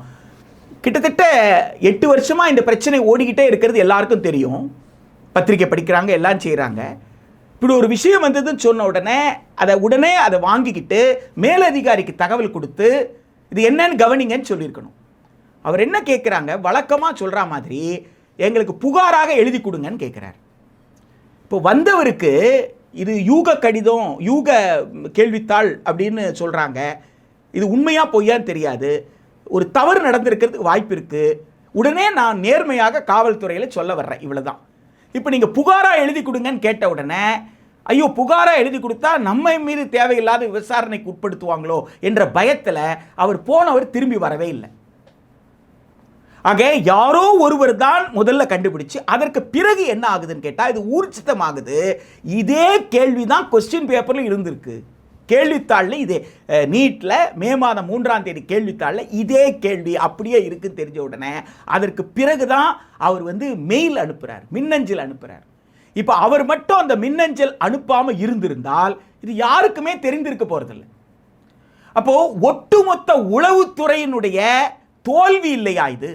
கிட்டத்தட்ட 8 வருஷமாக இந்த பிரச்சனை ஓடிக்கிட்டே இருக்கிறது எல்லாருக்கும் தெரியும். பத்திரிக்கை படிக்கிறாங்க, எல்லாம் செய்கிறாங்க. இப்படி ஒரு விஷயம் வந்ததுன்னு சொன்ன உடனே அதை வாங்கிக்கிட்டு மேலதிகாரிக்கு தகவல் கொடுத்து இது என்னன்னு கவனிங்கன்னு சொல்லியிருக்கணும். அவர் என்ன கேட்குறாங்க, வழக்கமாக சொல்கிற மாதிரி எங்களுக்கு புகாராக எழுதி கொடுங்கன்னு கேட்குறாரு. இப்போ வந்தவருக்கு இது யூக கடிதம், யூக கேள்வித்தாள் அப்படின்னு சொல்கிறாங்க. இது உண்மையாக பொய்யான்னு தெரியாது. ஒரு தவறு நடந்திருக்கிறதுக்கு வாய்ப்பு இருக்குது. உடனே நான் நேர்மையாக காவல்துறையில் சொல்ல வர்றேன், இவ்வளோதான். இப்போ நீங்கள் புகாராக எழுதி கொடுங்கன்னு கேட்ட உடனே, ஐயோ புகாராக எழுதி கொடுத்தா நம்ம மீது தேவையில்லாத விசாரணைக்கு உட்படுத்துவாங்களோ என்ற பயத்தில் அவர் போனவர் திரும்பி வரவே இல்லை. ஆக யாரோ ஒருவர் தான் முதல்ல கண்டுபிடிச்சு அதற்கு பிறகு என்ன ஆகுதுன்னு கேட்டால் இது ஊர்ஜிதமாகுது. இதே கேள்வி தான் கொஸ்டின் பேப்பரில் இருந்திருக்கு. கேள்வித்தாளில் இதே நீட்டில் மே மாதம் 3ஆம் தேதி கேள்வித்தாளில் இதே கேள்வி அப்படியே இருக்குன்னு தெரிஞ்ச உடனே அதற்கு பிறகு தான் அவர் வந்து மெயில் அனுப்புகிறார், மின்னஞ்சல் அனுப்புகிறார். இப்போ அவர் மட்டும் அந்த மின்னஞ்சல் அனுப்பாமல் இருந்திருந்தால் இது யாருக்குமே தெரிந்திருக்க போகிறதில்லை. அப்போது ஒட்டுமொத்த உளவுத்துறையினுடைய தோல்வி இல்லையா இது?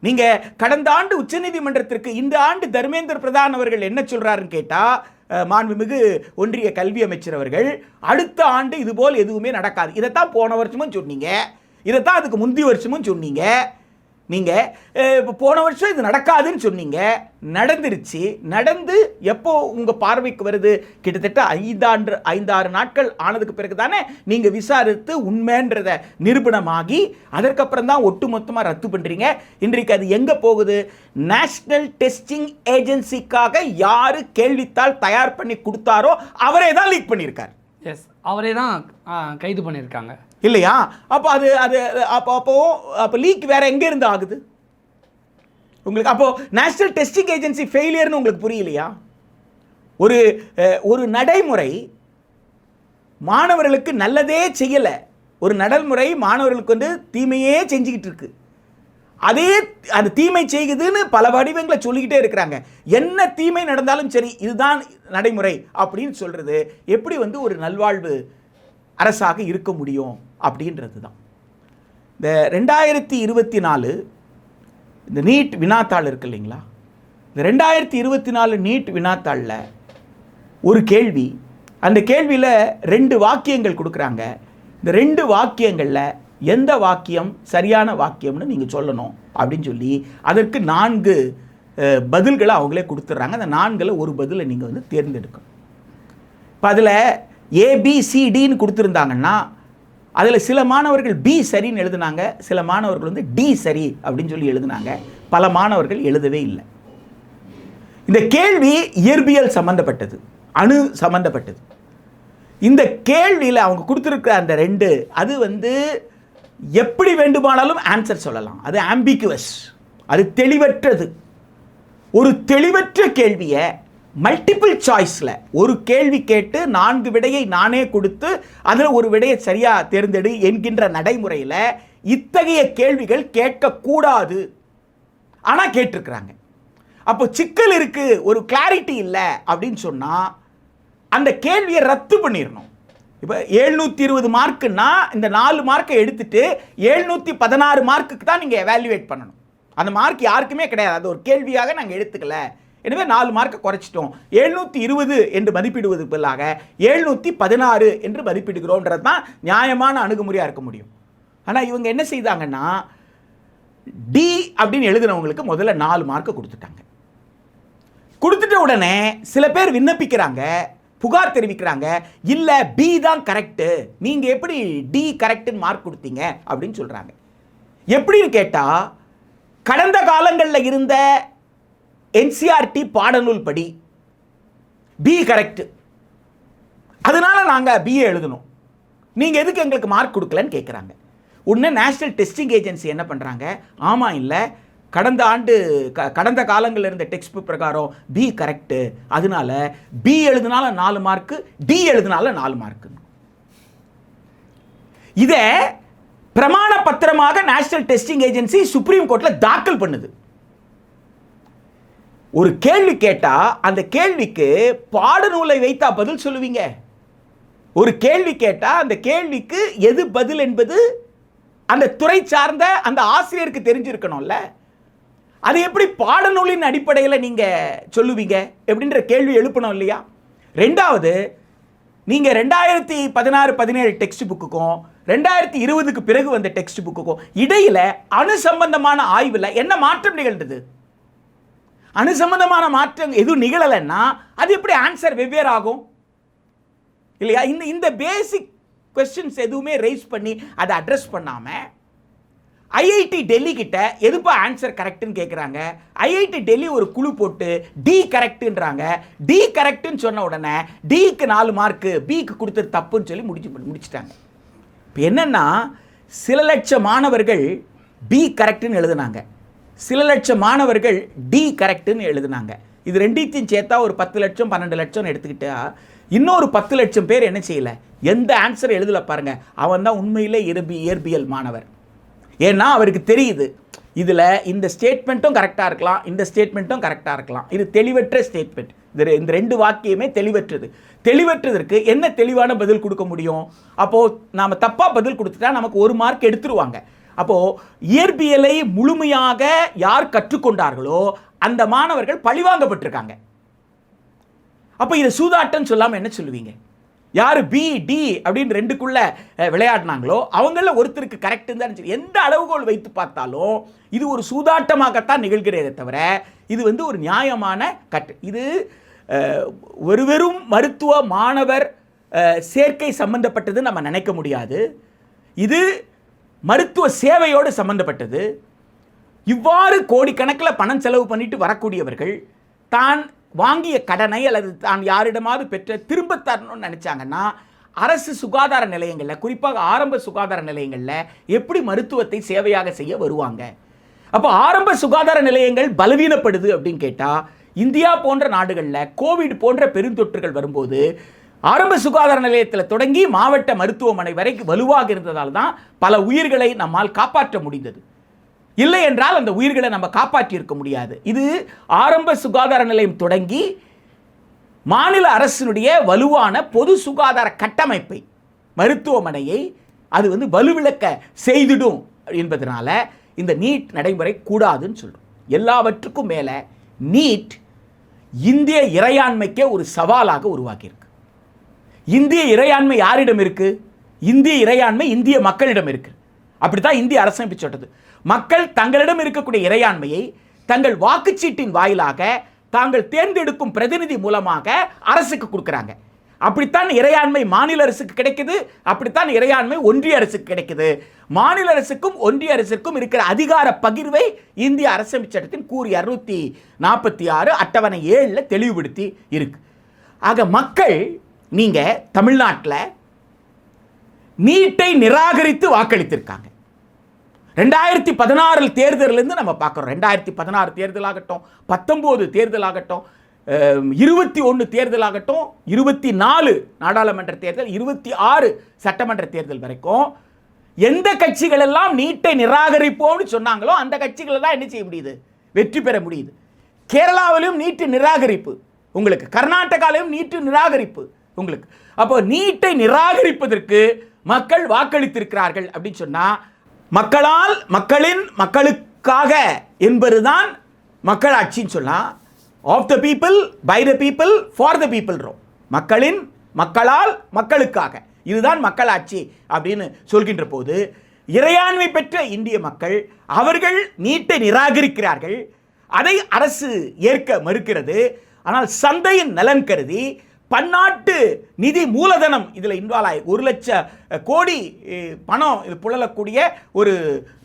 நீங்கள் கடந்த ஆண்டு உச்சநீதிமன்றத்திற்கு இந்த ஆண்டு தர்மேந்திர பிரதான் அவர்கள் என்ன சொல்கிறாருன்னு கேட்டால், மாண்புமிகு ஒன்றிய கல்வி அமைச்சர் அவர்கள் அடுத்த ஆண்டு இதுபோல் எதுவுமே நடக்காது, இதைத்தான் போன வருஷமும் சொன்னீங்க, இதைத்தான் அதுக்கு முந்தைய வருஷமும் சொன்னீங்க, நீங்கள் போன வருஷம் இது நடக்காதுன்னு சொன்னீங்க, நடந்துருச்சு. நடந்து எப்போ உங்கள் பார்வைக்கு வருது? கிட்டத்தட்ட 5-6 நாட்கள் ஆனதுக்கு பிறகு தானே நீங்கள் விசாரித்து உண்மைன்றத நிரூபணமாகி அதற்கப்புறம் தான் ஒட்டுமொத்தமாக ரத்து பண்ணுறீங்க. இன்றைக்கு அது எங்கே போகுது? நேஷ்னல் டெஸ்டிங் ஏஜென்சிக்காக யார் கேள்வித்தாள் தயார் பண்ணி கொடுத்தாரோ அவரே தான் லீக் பண்ணியிருக்கார். எஸ், அவரே தான் கைது பண்ணியிருக்காங்க இல்லையா? அப்போ அப்போ லீக் வேற எங்கே இருந்து ஆகுது உங்களுக்கு? அப்போ நேஷனல் டெஸ்டிங் ஏஜென்சி ஃபெயிலியர்னு உங்களுக்கு புரியலையா? ஒரு நடைமுறை மாணவர்களுக்கு நல்லதே செய்யலை, ஒரு நடைமுறை மாணவர்களுக்கு வந்து தீமையே செஞ்சுக்கிட்டு இருக்கு. அதே அந்த தீமை செய்குதுன்னு பல வடிவங்களை சொல்லிக்கிட்டே இருக்கிறாங்க. என்ன தீமை நடந்தாலும் சரி இதுதான் நடைமுறை அப்படின்னு சொல்கிறது எப்படி வந்து ஒரு நல்வாழ்வு அரசாக இருக்க முடியும் அப்படின்றது தான். இந்த 2024 இந்த நீட் வினாத்தாள் இருக்கு இல்லைங்களா, இந்த 2024 நீட் வினாத்தாளில் ஒரு கேள்வி, அந்த கேள்வியில் 2 வாக்கியங்கள் கொடுக்குறாங்க. இந்த 2 வாக்கியங்களில் எந்த வாக்கியம் சரியான வாக்கியம்னு நீங்கள் சொல்லணும் அப்படின்னு சொல்லி அதற்கு 4 பதில்களை அவங்களே கொடுத்துட்றாங்க. அந்த 4ல் ஒரு பதிலை நீங்கள் வந்து தேர்ந்தெடுக்கணும். இப்போ அதில் ஏபிசிடின்னு கொடுத்துருந்தாங்கன்னா அதில் சில மாணவர்கள் பி சரின்னு எழுதுனாங்க, சில மாணவர்கள் வந்து டி சரி அப்படின்னு சொல்லி எழுதுனாங்க, பல மாணவர்கள் எழுதவே இல்லை. இந்த கேள்வி இயற்பியல் சம்பந்தப்பட்டது, அணு சம்பந்தப்பட்டது. இந்த கேள்வியில் அவங்க கொடுத்துருக்கிற அந்த 2 அது வந்து எப்படி வேண்டுமானாலும் ஆன்சர் சொல்லலாம், அது ஆம்பிகுவஸ், அது தெளிவற்றது. ஒரு தெளிவற்ற கேள்வியை மல்டிபிள் சாய்ஸில் ஒரு கேள்வி கேட்டு 4 விடையை நானே கொடுத்து அதில் ஒரு விடையை சரியாக தேர்ந்தெடு என்கின்ற நடைமுறையில் இத்தகைய கேள்விகள் கேட்கக்கூடாது. ஆனால் கேட்டிருக்கிறாங்க. அப்போ சிக்கல் இருக்குது, ஒரு கிளாரிட்டி இல்லை அப்படின்னு சொன்னால் அந்த கேள்வியை ரத்து பண்ணிடணும். இப்போ 720 மார்க்குன்னா இந்த 4 மார்க்கை எடுத்துட்டு 716 மார்க்குக்கு தான் நீங்கள் எவாலுவேட் பண்ணணும். அந்த மார்க் யாருக்குமே கிடையாது, அது ஒரு கேள்வியாக நாங்கள் எடுத்துக்கல, எனவே 4 மார்க்கை குறைச்சிட்டோம், 720 என்று மதிப்பிடுவதற்கு பதிலாக 716 என்று மதிப்பிடுகிறோன்றது தான் நியாயமான அணுகுமுறையாக இருக்க முடியும். ஆனால் இவங்க என்ன செய்தாங்கன்னா டி அப்படின்னு எழுதுனவங்களுக்கு முதல்ல 4 மார்க்கை கொடுத்துட்டாங்க. கொடுத்துட்ட உடனே சில பேர் விண்ணப்பிக்கிறாங்க, புகார் தெரிவிக்கிறாங்க, இல்லை பி தான் கரெக்டு, நீங்கள் எப்படி டி கரெக்டுன்னு மார்க் கொடுத்தீங்க அப்படின்னு சொல்கிறாங்க. எப்படின்னு கேட்டால் கடந்த காலங்களில் இருந்த என்சிஆர்டி பாடநூல் படி பி கரெக்டு, அதனால நாங்கள் பிஏ எழுதணும், நீங்கள் எதுக்கு எங்களுக்கு மார்க் கொடுக்கலன்னு கேட்குறாங்க. உடனே நேஷ்னல் டெஸ்டிங் ஏஜென்சி என்ன பண்ணுறாங்க, ஆமாம் இல்லை கடந்த காலங்களில் இருந்த டெக்ஸ்ட் புக் பிரகாரம் பி கரெக்டு, அதனால பி எழுதினால 4 மார்க்கு, டி எழுதினால 4 மார்க்கு. இதை பிரமாண பத்திரமாக நேஷனல் டெஸ்டிங் ஏஜென்சி சுப்ரீம் கோர்ட்டில் தாக்கல் பண்ணுது. ஒரு கேள்வி கேட்டால் அந்த கேள்விக்கு பாடநூலை வைத்தா பதில் சொல்லுவீங்க? ஒரு கேள்வி கேட்டால் அந்த கேள்விக்கு எது பதில் என்பது அந்த துறை சார்ந்த அந்த ஆசிரியருக்கு தெரிஞ்சிருக்கணும்ல. அது எப்படி பாடநூலின் அடிப்படையில் நீங்கள் சொல்லுவீங்க எப்படின்ற கேள்வி எழுப்பணும் இல்லையா? ரெண்டாவது, நீங்கள் 2016-17 டெக்ஸ்ட் புக்குக்கும் 2020க்கு பிறகு வந்த டெக்ஸ்ட் புக்குக்கும் இடையில் அணு சம்பந்தமான ஆய்வில் என்ன மாற்றம் நிகழ்ந்தது? அணு சம்பந்தமான மாற்றம் எதுவும் நிகழலைன்னா அது எப்படி ஆன்சர் வெவ்வேறு ஆகும் இல்லையா? இந்த பேசிக் கொஸ்டின்ஸ் எதுவுமே ரைஸ் பண்ணி அதை அட்ரஸ் பண்ணாமல் ஐஐடி டெல்லி கிட்ட எதுப்பா ஆன்சர் கரெக்டுன்னு கேட்குறாங்க. ஐஐடி டெல்லி ஒரு குழு போட்டு டி கரெக்டுன்றாங்க. டி கரெக்டுன்னு சொன்ன உடனே டிக்கு 4 மார்க்கு, பிக்கு கொடுத்தது தப்புன்னு சொல்லி முடிச்சிட்டாங்க. இப்போ என்னென்னா சில லட்சம் மாணவர்கள் பி கரெக்டுன்னு எழுதுனாங்க, சில லட்சம் மாணவர்கள் டி கரெக்டுன்னு எழுதுனாங்க. இது ரெண்டையும் சேர்த்தா ஒரு 10 லட்சம் 12 லட்சம் எடுத்துக்கிட்டா இன்னொரு 10 லட்சம் பேர் என்ன செய்யலை, எந்த ஆன்சர் எழுதல பாருங்க, அவன் தான் உண்மையிலே இயற்பியல் மாணவர். ஏன்னா அவருக்கு தெரியுது இதில் இந்த ஸ்டேட்மெண்ட்டும் கரெக்டாக இருக்கலாம், இந்த ஸ்டேட்மெண்ட்டும் கரெக்டாக இருக்கலாம், இது தெளிவற்ற ஸ்டேட்மெண்ட், இந்த 2 வாக்கியமே தெளிவற்றது. தெளிவற்றதற்கு என்ன தெளிவான பதில் கொடுக்க முடியும்? அப்போது நாம் தப்பாக பதில் கொடுத்துட்டா நமக்கு 1 மார்க் எடுத்துருவாங்க. அப்போது இயற்பியலை முழுமையாக யார் கற்றுக்கொண்டார்களோ அந்த மாணவர்கள் பழிவாங்கப்பட்டிருக்காங்க. அப்போ இதை சூதாட்டம் சொல்லாமல் என்ன சொல்லுவீங்க? யார் பி டி அப்படின்னு 2க்குள்ள விளையாடினாங்களோ அவங்களில் ஒருத்தருக்கு கரெக்டுன்னு தான். எந்த அளவுகோல் வைத்து பார்த்தாலும் இது ஒரு சூதாட்டமாகத்தான் நிகழ்கிறதே தவிர இது ஒரு நியாயமான இது வெறும் மருத்துவ மாணவர் சேர்க்கை சம்பந்தப்பட்டது நம்ம நினைக்க முடியாது. இது மருத்துவ சேவையோடு சம்பந்தப்பட்டது. இவ்வாறு கோடிக்கணக்கில் பணம் செலவு பண்ணிட்டு வரக்கூடியவர்கள் தான் வாங்கிய கடனை அல்லது தான் யாரிடமாவது பெற்ற திரும்ப தரணும்னு நினச்சாங்கன்னா அரசு சுகாதார நிலையங்களில், குறிப்பாக ஆரம்ப சுகாதார நிலையங்களில் எப்படி மருத்துவத்தை சேவையாக செய்ய வருவாங்க? அப்போ ஆரம்ப சுகாதார நிலையங்கள் பலவீனப்படுது அப்படின்னு கேட்டால் இந்தியா போன்ற நாடுகளில் கோவிட் போன்ற பெருந்தொற்றுகள் வரும்போது ஆரம்ப சுகாதார நிலையத்தில் தொடங்கி மாவட்ட மருத்துவமனை வரைக்கும் வலுவாக இருந்ததால் தான் பல உயிர்களை நம்மால் காப்பாற்ற முடிந்தது. இல்லை என்றால் அந்த உயிர்களை நம்ம காப்பாற்றி இருக்க முடியாது. இது ஆரம்ப சுகாதார நிலையம் தொடங்கி மாநில அரசினுடைய வலுவான பொது சுகாதார கட்டமைப்பை, மருத்துவமனையை அது வலுவிழக்க செய்திடும் என்பதனால இந்த நீட் நடைமுறை கூடாதுன்னு சொல்றோம். எல்லாவற்றுக்கும் மேல நீட் இந்திய இறையாண்மைக்கே ஒரு சவாலாக உருவாக்கியிருக்கு. இந்திய இறையாண்மை யாரிடம் இருக்கு? இந்திய இறையாண்மை இந்திய மக்களிடம் இருக்கு. அப்படித்தான் இந்திய அரசமைப்பு சட்டது. மக்கள் தங்களிடம் இருக்கக்கூடிய இறையாண்மையை தங்கள் வாக்குச்சீட்டின் வாயிலாக தாங்கள் தேர்ந்தெடுக்கும் பிரதிநிதி மூலமாக அரசுக்கு கொடுக்குறாங்க. அப்படித்தான் இறையாண்மை மாநில அரசுக்கு கிடைக்குது. அப்படித்தான் இறையாண்மை ஒன்றிய அரசுக்கு கிடைக்குது. மாநில அரசுக்கும் ஒன்றிய அரசுக்கும் இருக்கிற அதிகார பகிர்வை இந்திய அரசமைப்பு சட்டத்தின் கூறு 246 அட்டவணை 7 தெளிவுபடுத்தி இருக்கு. ஆக மக்கள், நீங்க தமிழ்நாட்டில் நீட்டை நிராகரித்து வாக்களித்திருக்காங்க. 2016 தேர்தலிருந்து நம்ம பார்க்குறோம். 2016 தேர்தலாகட்டும், 19 தேர்தலாகட்டும், 21 தேர்தலாகட்டும், 24 நாடாளுமன்ற தேர்தல், 26 சட்டமன்ற தேர்தல் வரைக்கும் எந்த கட்சிகள் எல்லாம் நீட்டை நிராகரிப்போம்னு சொன்னாங்களோ அந்த கட்சிகள் தான் என்ன செய்ய முடியுது? வெற்றி பெற முடியுது. கேரளாவிலும் நீட்டு நிராகரிப்பு உங்களுக்கு, கர்நாடகாவிலும் நீட்டு நிராகரிப்பு உங்களுக்கு. அப்போ நீட்டை நிராகரிப்பதற்கு மக்கள் வாக்களித்திருக்கிறார்கள் அப்படின்னு சொன்னா, மக்களால், மக்களின், மக்களுக்காக என்பதுதான் மக்களாட்சின்னு சொன்னா, of the people, by the people, for the people. மக்களின், மக்களால், மக்களுக்காக, இதுதான் மக்களாட்சி அப்படின்னு சொல்கின்ற போது, இறையாண்மை பெற்ற இந்திய மக்கள் அவர்கள் நீட்டை நிராகரிக்கிறார்கள். அதை அரசு ஏற்க மறுக்கிறது. ஆனால் சந்தையின் நலன் கருதி பன்னாட்டு நிதி மூலதனம் இதில் இன்வால்வ் ஆகி 1 லட்சம் கோடி பணம் இது புழலக்கூடிய ஒரு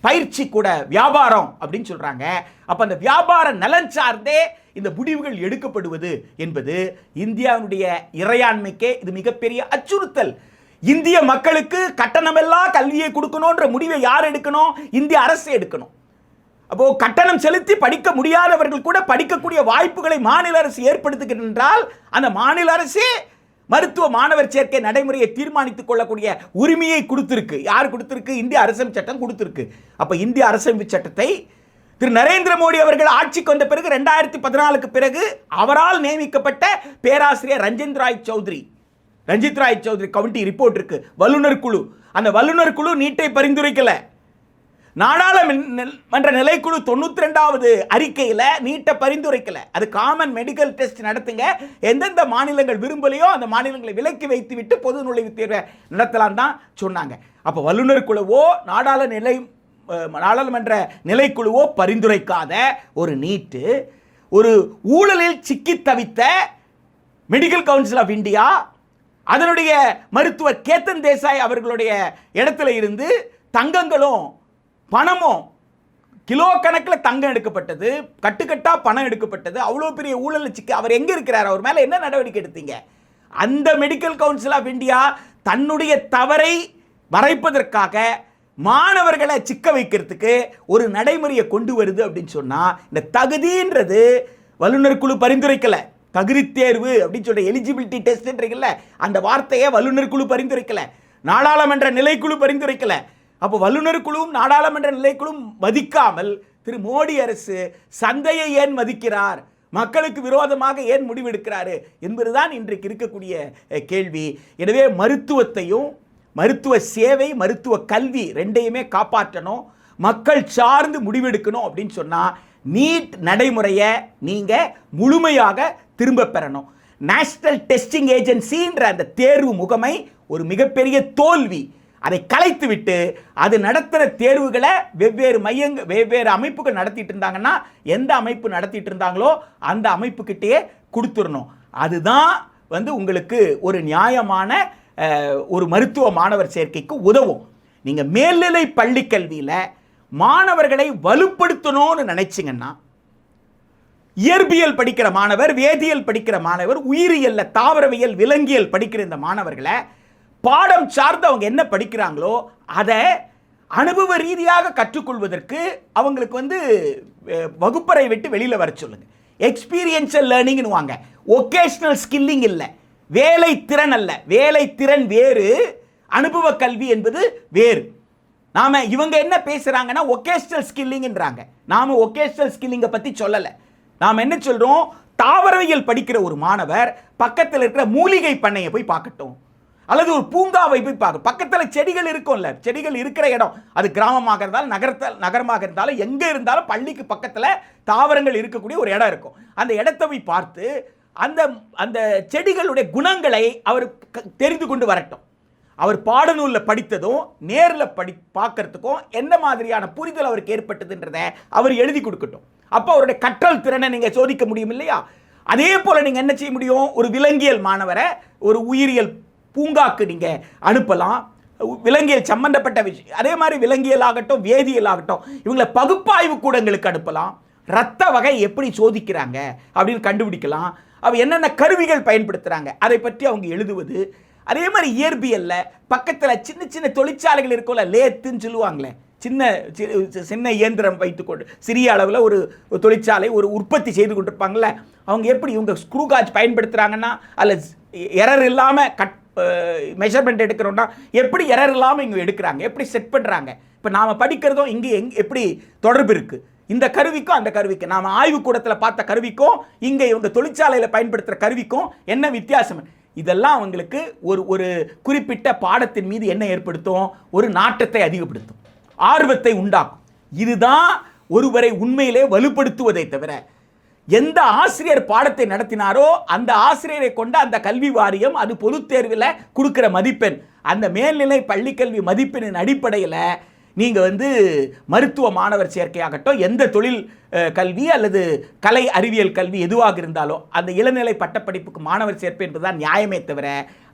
பயிற்சி கூட வியாபாரம் அப்படின்னு சொல்றாங்க. அப்ப அந்த வியாபார நலன் சார்ந்தே இந்த முடிவுகள் எடுக்கப்படுவது என்பது இந்தியாவுடைய இறையாண்மைக்கே இது மிகப்பெரிய அச்சுறுத்தல். இந்திய மக்களுக்கு கட்டணமெல்லாம் கல்வியை கொடுக்கணும்ன்ற முடிவை யார் எடுக்கணும்? இந்திய அரசு எடுக்கணும். அப்போ கட்டணம் செலுத்தி படிக்க முடியாதவர்கள் கூட படிக்கக்கூடிய வாய்ப்புகளை மாநில அரசு ஏற்படுத்துகின்றால் அந்த மாநில அரசே மருத்துவ மாணவர் சேர்க்கை நடைமுறையை தீர்மானித்துக் கொள்ளக்கூடிய உரிமையை கொடுத்திருக்கு. யார் கொடுத்திருக்கு? இந்திய அரசமைப்பு சட்டம் கொடுத்திருக்கு. அப்ப இந்திய அரசமைப்பு சட்டத்தை திரு நரேந்திர மோடி அவர்கள் ஆட்சிக்கு வந்த பிறகு 2014க்கு பிறகு அவரால் நியமிக்கப்பட்ட பேராசிரியர் ரஞ்சித் ராய் சௌத்ரி கமிட்டி ரிப்போர்ட் இருக்கு, வல்லுநர் குழு. அந்த வல்லுநர் குழு நீட்டை பரிந்துரைக்கல. நாடாளுமன்ற நிலைக்குழு 92வது அறிக்கையில் நீட்டை பரிந்துரைக்கல. அது காமன் மெடிக்கல் டெஸ்ட் நடத்துங்க, எந்தெந்த மாநிலங்கள் விரும்பலையோ அந்த மாநிலங்களை விலக்கி வைத்து விட்டு பொது நுழைவுத் தேர்வை நடத்தலாம் தான் சொன்னாங்க. அப்போ வல்லுநர் குழுவோ நாடாளுமன்ற நிலைக்குழுவோ பரிந்துரைக்காத ஒரு நீட்டு, ஒரு ஊழலில் சிக்கி தவித்த மெடிக்கல் கவுன்சில் ஆஃப் இந்தியா, அதனுடைய மருத்துவர் கேத்தன் தேசாய் அவர்களுடைய இடத்துல இருந்து தங்கங்களும் பணமும் கிலோ கணக்கில் தங்கம் எடுக்கப்பட்டது, கட்டுக்கட்டா பணம் எடுக்கப்பட்டது, அவ்வளோ பெரிய ஊழல் சிக்கி அவர் எங்கே இருக்கிறார்? அவர் மேலே என்ன நடவடிக்கை எடுத்தீங்க? அந்த மெடிக்கல் கவுன்சில் ஆஃப் இந்தியா தன்னுடைய தவறை மறைப்பதற்காக மாணவர்களை சிக்க வைக்கிறதுக்கு ஒரு நடைமுறையை கொண்டு வருது அப்படின்னு சொன்னால், இந்த தகுதின்றது வல்லுநர் குழு பரிந்துரைக்கலை. தகுதி தேர்வு அப்படின்னு சொல்ற எலிஜிபிலிட்டி டெஸ்ட்ன்றீங்கல்ல, அந்த வார்த்தையை வல்லுநர் குழு பரிந்துரைக்கலை, நாடாளுமன்ற நிலைக்குழு பரிந்துரைக்கலை. அப்போ வல்லுநர் குழுவும் நாடாளுமன்ற நிலைக்குழுவும் மதிக்காமல் திரு மோடி அரசு சந்தையை ஏன் மதிக்கிறார், மக்களுக்கு விரோதமாக ஏன் முடிவெடுக்கிறாரு என்பதுதான் இன்றைக்கு இருக்கக்கூடிய கேள்வி. எனவே மருத்துவத்தையும், மருத்துவ சேவை, மருத்துவ கல்வி ரெண்டையுமே காப்பாற்றணும், மக்கள் சார்ந்து முடிவெடுக்கணும் அப்படின்னு சொன்னால் நீட் நடைமுறையை நீங்கள் முழுமையாக திரும்ப பெறணும். நேஷனல் டெஸ்டிங் ஏஜென்சின்ற அந்த தேர்வு முகமை ஒரு மிகப்பெரிய தோல்வி. அதை கலைத்துவிட்டு அது நடத்துகிற தேர்வுகளை வெவ்வேறு அமைப்புகள் நடத்திட்டு இருந்தாங்கன்னா, எந்த அமைப்பு நடத்திட்டு இருந்தாங்களோ அந்த அமைப்புக்கிட்டே கொடுத்துடணும். அதுதான் உங்களுக்கு ஒரு நியாயமான ஒரு மருத்துவ மாணவர் சேர்க்கைக்கு உதவும். நீங்கள் மேல்நிலை பள்ளி கல்வியில் மாணவர்களை வலுப்படுத்தணும்னு நினைச்சிங்கன்னா, இயற்பியல் படிக்கிற மாணவர், வேதியியல் படிக்கிற மாணவர், உயிரியல்ல தாவரவியல், விலங்கியல் படிக்கிற இந்த மாணவர்களை பாடம் சார்ந்து அவங்க என்ன படிக்கிறாங்களோ அதை அனுபவ ரீதியாக கற்றுக்கொள்வதற்கு அவங்களுக்கு வகுப்பறை விட்டு வெளியில் வர சொல்லுங்க. எக்ஸ்பீரியன்ஷியல் லேர்னிங்னு வாங்க, ஒகேஷனல் ஸ்கில்லிங் இல்லை. வேலை திறன் அல்ல. வேலை திறன் வேறு, அனுபவ கல்வி என்பது வேறு. நாம இவங்க என்ன பேசுறாங்கன்னா ஒகேஷனல் ஸ்கில்லிங்ன்றாங்க. நாம ஒகேஷனல் ஸ்கில்லிங்கை பத்தி சொல்லல. நாம என்ன சொல்றோம், தாவரவியல் படிக்கிற ஒரு மாணவர் பக்கத்தில் இருக்கிற மூலிகை பண்ணையை போய் பார்க்கட்டும், அல்லது ஒரு பூங்காவை போய் பார்க்க. பக்கத்தில் செடிகள் இருக்கும்ல, செடிகள் இருக்கிற இடம், அது கிராமமாக இருந்தாலும் நகரமாக இருந்தாலும் எங்கே இருந்தாலும் பள்ளிக்கு பக்கத்தில் தாவரங்கள் இருக்கக்கூடிய ஒரு இடம் இருக்கும். அந்த இடத்தை போய் பார்த்து அந்த அந்த செடிகளுடைய குணங்களை அவர் தெரிந்து கொண்டு வரட்டும். அவர் பாடநூலில் படித்ததும் நேரில் பார்க்கறதுக்கும் என்ன மாதிரியான புரிதல் அவருக்கு ஏற்பட்டதுன்றதை அவர் எழுதி கொடுக்கட்டும். அப்போ அவருடைய கற்றல் திறனை நீங்கள் சோதிக்க முடியும் இல்லையா? அதே போல் நீங்கள் என்ன செய்ய முடியும், ஒரு விலங்கியல் மாணவரை ஒரு உயிரியல் பூங்காக்கு நீங்கள் அனுப்பலாம். விலங்கியல் சம்பந்தப்பட்ட விஷயம், அதே மாதிரி விலங்கியல் ஆகட்டும் வேதியியல் ஆகட்டும், இவங்களை பகுப்பாய்வு கூடங்களுக்கு அனுப்பலாம். ரத்த வகை எப்படி சோதிக்கிறாங்க அப்படின்னு கண்டுபிடிக்கலாம். அவ என்னென்ன கருவிகள் பயன்படுத்துகிறாங்க அதை பற்றி அவங்க எழுதுவது. அதே மாதிரி இயற்பியலில் பக்கத்தில் சின்ன சின்ன தொழிற்சாலைகள் இருக்கும்ல, லேத்துன்னு சொல்லுவாங்களே, சின்ன சின்ன இயந்திரம் வைத்துக்கொண்டு சிறிய அளவில் ஒரு தொழிற்சாலை ஒரு உற்பத்தி செய்து கொண்டிருப்பாங்கள்ல, அவங்க எப்படி இவங்க ஸ்க்ரூ காஜ் பயன்படுத்துகிறாங்கன்னா அதில் எரர் இல்லாமல் மெஷர்மெண்ட் எடுக்கிறோன்னா எப்படி எரர் இல்லாமல் இங்கே எடுக்கிறாங்க, எப்படி செட் பண்ணுறாங்க. இப்போ நாம் படிக்கிறதும் இங்கே எப்படி தொடர்பு இருக்குது, இந்த கருவிக்கும் அந்த கருவிக்கும், நாம் ஆய்வுக்கூடத்தில் பார்த்த கருவிக்கும் இங்கே இவங்க தொழிற்சாலையில் பயன்படுத்துகிற கருவிக்கும் என்ன வித்தியாசம், இதெல்லாம் அவங்களுக்கு ஒரு குறிப்பிட்ட பாடத்தின் மீது என்ன ஏற்படுத்தும், ஒரு நாட்டத்தை அதிகப்படுத்தும், ஆர்வத்தை உண்டாக்கும். இதுதான் ஒருவரை உண்மையிலே வலுப்படுத்துவதை தவிர, எந்த ஆசிரியர் பாடத்தை நடத்தினாரோ அந்த ஆசிரியரை கொண்ட அந்த கல்வி வாரியம் அது பொதுத் தேர்வில் கொடுக்கிற மதிப்பெண், அந்த மேல்நிலை பள்ளிக்கல்வி மதிப்பெண்ணின் அடிப்படையில் நீங்கள் மருத்துவ மாணவர் சேர்க்கையாகட்டும், எந்த தொழில் கல்வி அல்லது கலை அறிவியல் கல்வி எதுவாக இருந்தாலும் அந்த இளநிலை பட்டப்படிப்புக்கு மாணவர் சேர்ப்பு என்பதுதான் நியாயமே தவிர,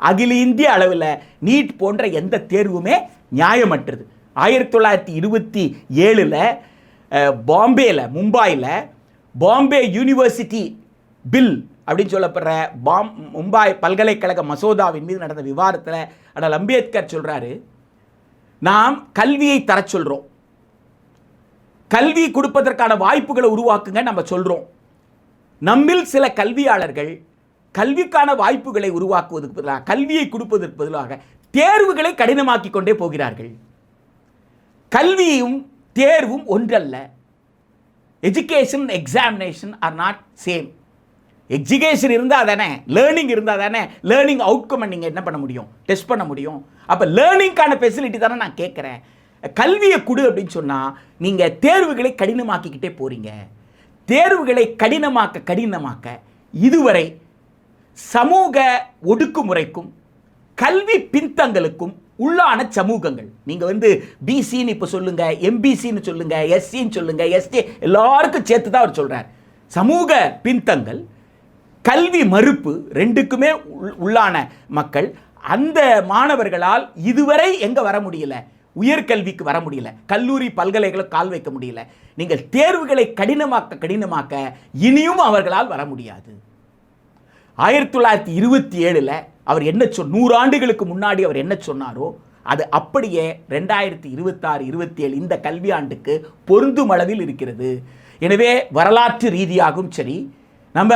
அகில இந்திய அளவில் நீட் போன்ற எந்த தேர்வுமே நியாயமற்றது. 1927 பாம்பேல, மும்பாயில் பாம்பே யூனிவர்சிட்டி பில் அப்படின்னு சொல்லப்படுற மும்பாய் பல்கலைக்கழக மசோதாவின் மீது நடந்த விவாதத்தில் அண்ணல் அம்பேத்கர் சொல்கிறாரு, நாம் கல்வியை தர சொல்கிறோம், கல்வி கொடுப்பதற்கான வாய்ப்புகளை உருவாக்குங்க நம்ம சொல்கிறோம். நம்மில் சில கல்வியாளர்கள் கல்விக்கான வாய்ப்புகளை உருவாக்குவதற்கு பதிலாக, கல்வியை கொடுப்பதற்கு பதிலாக தேர்வுகளை கடினமாக்கி கொண்டே போகிறார்கள். கல்வியும் தேர்வும் ஒன்றல்ல. Education examination are not same. Education இருந்தால் தானே, லேர்னிங் இருந்தால் தானே லேர்னிங் அவுட்கம் நீங்கள் என்ன பண்ண முடியும், டெஸ்ட் பண்ண முடியும். அப்போ லேர்னிங்கான ஃபெசிலிட்டி தானே நான் கேட்குறேன். கல்வியை கொடு அப்படின்னு சொன்னால் நீங்கள் தேர்வுகளை கடினமாக்கிக்கிட்டே போகிறீங்க. தேர்வுகளை கடினமாக்க இதுவரை சமூக ஒடுக்குமுறைக்கும் கல்வி பின்தங்களுக்கும் உள்ளான சமூகங்கள், நீங்கள் பிசின்னு இப்போ சொல்லுங்க, எம்பிசின்னு சொல்லுங்க, எஸ்சின்னு சொல்லுங்க, எஸ்டி எல்லாருக்கும் சேர்த்து தான் அவர் சொல்கிறார். சமூக பின்தங்கள், கல்வி மறுப்பு ரெண்டுக்குமே உள்ளான மக்கள், அந்த மாணவர்களால் இதுவரை எங்கே வர முடியல, உயர்கல்விக்கு வர முடியல, கல்லூரி பல்கலைக்கழகம் கால் வைக்க முடியல. நீங்கள் தேர்வுகளை கடினமாக்க இனியும் அவர்களால் வர முடியாது. 1927 அவர் என்ன 100 ஆண்டுகளுக்கு முன்னாடி அவர் என்ன சொன்னாரோ அது அப்படியே 2026-27 இந்த கல்வியாண்டுக்கு பொருந்தும் அளவில் இருக்கிறது. எனவே வரலாற்று ரீதியாகவும் சரி, நம்ம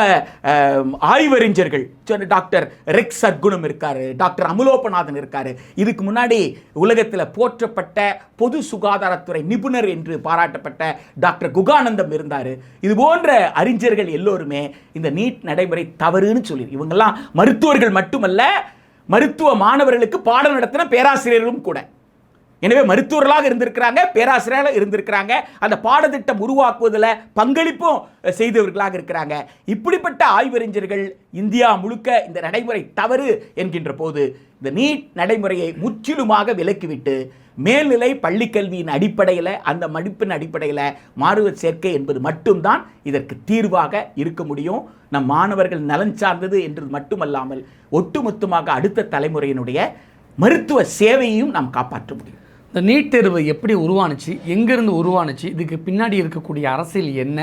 ஆய்வறிஞர்கள் டாக்டர் ரெக்ஸ் சர்க்குணம் இருக்காரு, டாக்டர் அமுலோபநாதன் இருக்காரு, இதுக்கு முன்னாடி உலகத்தில் போற்றப்பட்ட பொது சுகாதாரத்துறை நிபுணர் என்று பாராட்டப்பட்ட டாக்டர் குகானந்தம் இருந்தார். இது போன்ற அறிஞர்கள் எல்லோருமே இந்த நீட் நடைமுறை தவறுன்னு சொல்லி, இவங்கெல்லாம் மருத்துவர்கள் மட்டுமல்ல, மருத்துவ மாணவர்களுக்கு பாடம் நடத்தின பேராசிரியர்களும் கூட. எனவே மருத்துவர்களாக இருந்திருக்கிறாங்க, பேராசிரியர்களாக இருந்திருக்கிறாங்க, அந்த பாடத்திட்டம் உருவாக்குவதில் பங்களிப்பும் செய்தவர்களாக இருக்கிறாங்க. இப்படிப்பட்ட ஆய்வறிஞர்கள் இந்தியா முழுக்க இந்த நடைமுறை தவறு என்கின்ற போது இந்த நீட் நடைமுறையை முற்றிலுமாக விலக்கிவிட்டு மேல்நிலை பள்ளிக்கல்வியின் அடிப்படையில், அந்த மதிப்பின் அடிப்படையில் மாணவர் சேர்க்கை என்பது மட்டும்தான் இதற்கு தீர்வாக இருக்க முடியும். நம் மாணவர்கள் நலன் சார்ந்தது என்று மட்டுமல்லாமல் ஒட்டுமொத்தமாக அடுத்த தலைமுறையினுடைய மருத்துவ சேவையையும் நாம் காப்பாற்ற முடியும். இந்த நீட் தேர்வு எப்படி உருவானுச்சு, எங்கேருந்து உருவானுச்சு, இதுக்கு பின்னாடி இருக்கக்கூடிய அரசியல் என்ன?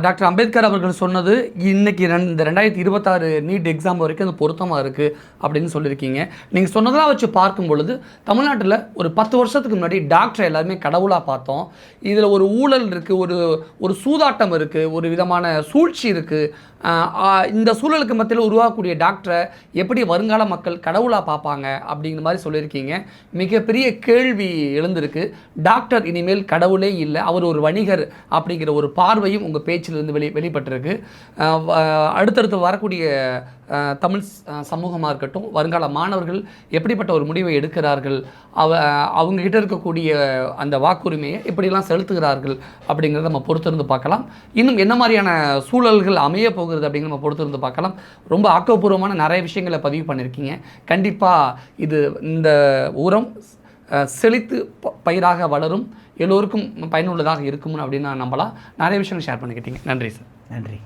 டாக்டர் அம்பேத்கர் அவர்கள் சொன்னது இன்றைக்கி இந்த 2026 நீட் எக்ஸாம் வரைக்கும் அது பொருத்தமாக இருக்குது அப்படின்னு சொல்லியிருக்கீங்க. நீங்கள் சொன்னதெல்லாம் வச்சு பார்க்கும் பொழுது தமிழ்நாட்டில் ஒரு 10 வருஷத்துக்கு முன்னாடி டாக்டரை எல்லாருமே கடவுளாக பார்த்தோம். இதில் ஒரு ஊழல் இருக்குது, ஒரு சூதாட்டம் இருக்குது, ஒரு விதமான சூழ்ச்சி இருக்குது. இந்த சூழலுக்கு மத்தியில் உருவாகக்கூடிய டாக்டரை எப்படி வருங்கால மக்கள் கடவுளாக பார்ப்பாங்க அப்படிங்கிற மாதிரி சொல்லியிருக்கீங்க. மிகப்பெரிய கேள்வி எழுந்திருக்கு. டாக்டர் இனிமேல் கடவுளே இல்லை, அவர் ஒரு வணிகர் அப்படிங்கிற ஒரு பார்வையும் உங்கள் பேச்சிலிருந்து வெளிப்பட்டிருக்கு. அடுத்தடுத்து வரக்கூடிய தமிழ் சமூகமாக இருக்கட்டும், வருங்கால மாணவர்கள் எப்படிப்பட்ட ஒரு முடிவை எடுக்கிறார்கள், அவங்ககிட்ட இருக்கக்கூடிய அந்த வாக்குரிமையை எப்படிலாம் செலுத்துகிறார்கள் அப்படிங்கிறத நம்ம பொறுத்திருந்து பார்க்கலாம். இன்னும் என்ன மாதிரியான சூழல்கள் அமைய போகிறது அப்படிங்கிறத நம்ம பொறுத்திருந்து பார்க்கலாம். ரொம்ப ஆக்கப்பூர்வமான நிறைய விஷயங்களை பதிவு பண்ணியிருக்கீங்க. கண்டிப்பாக இது இந்த உரம் செழித்து பயிராக வளரும், எல்லோருக்கும் பயனுள்ளதாக இருக்கும் அப்படின்னு நான் நம்பலாம். நிறைய விஷயங்கள் ஷேர் பண்ணிக்கிட்டீங்க. நன்றி சார். நன்றி.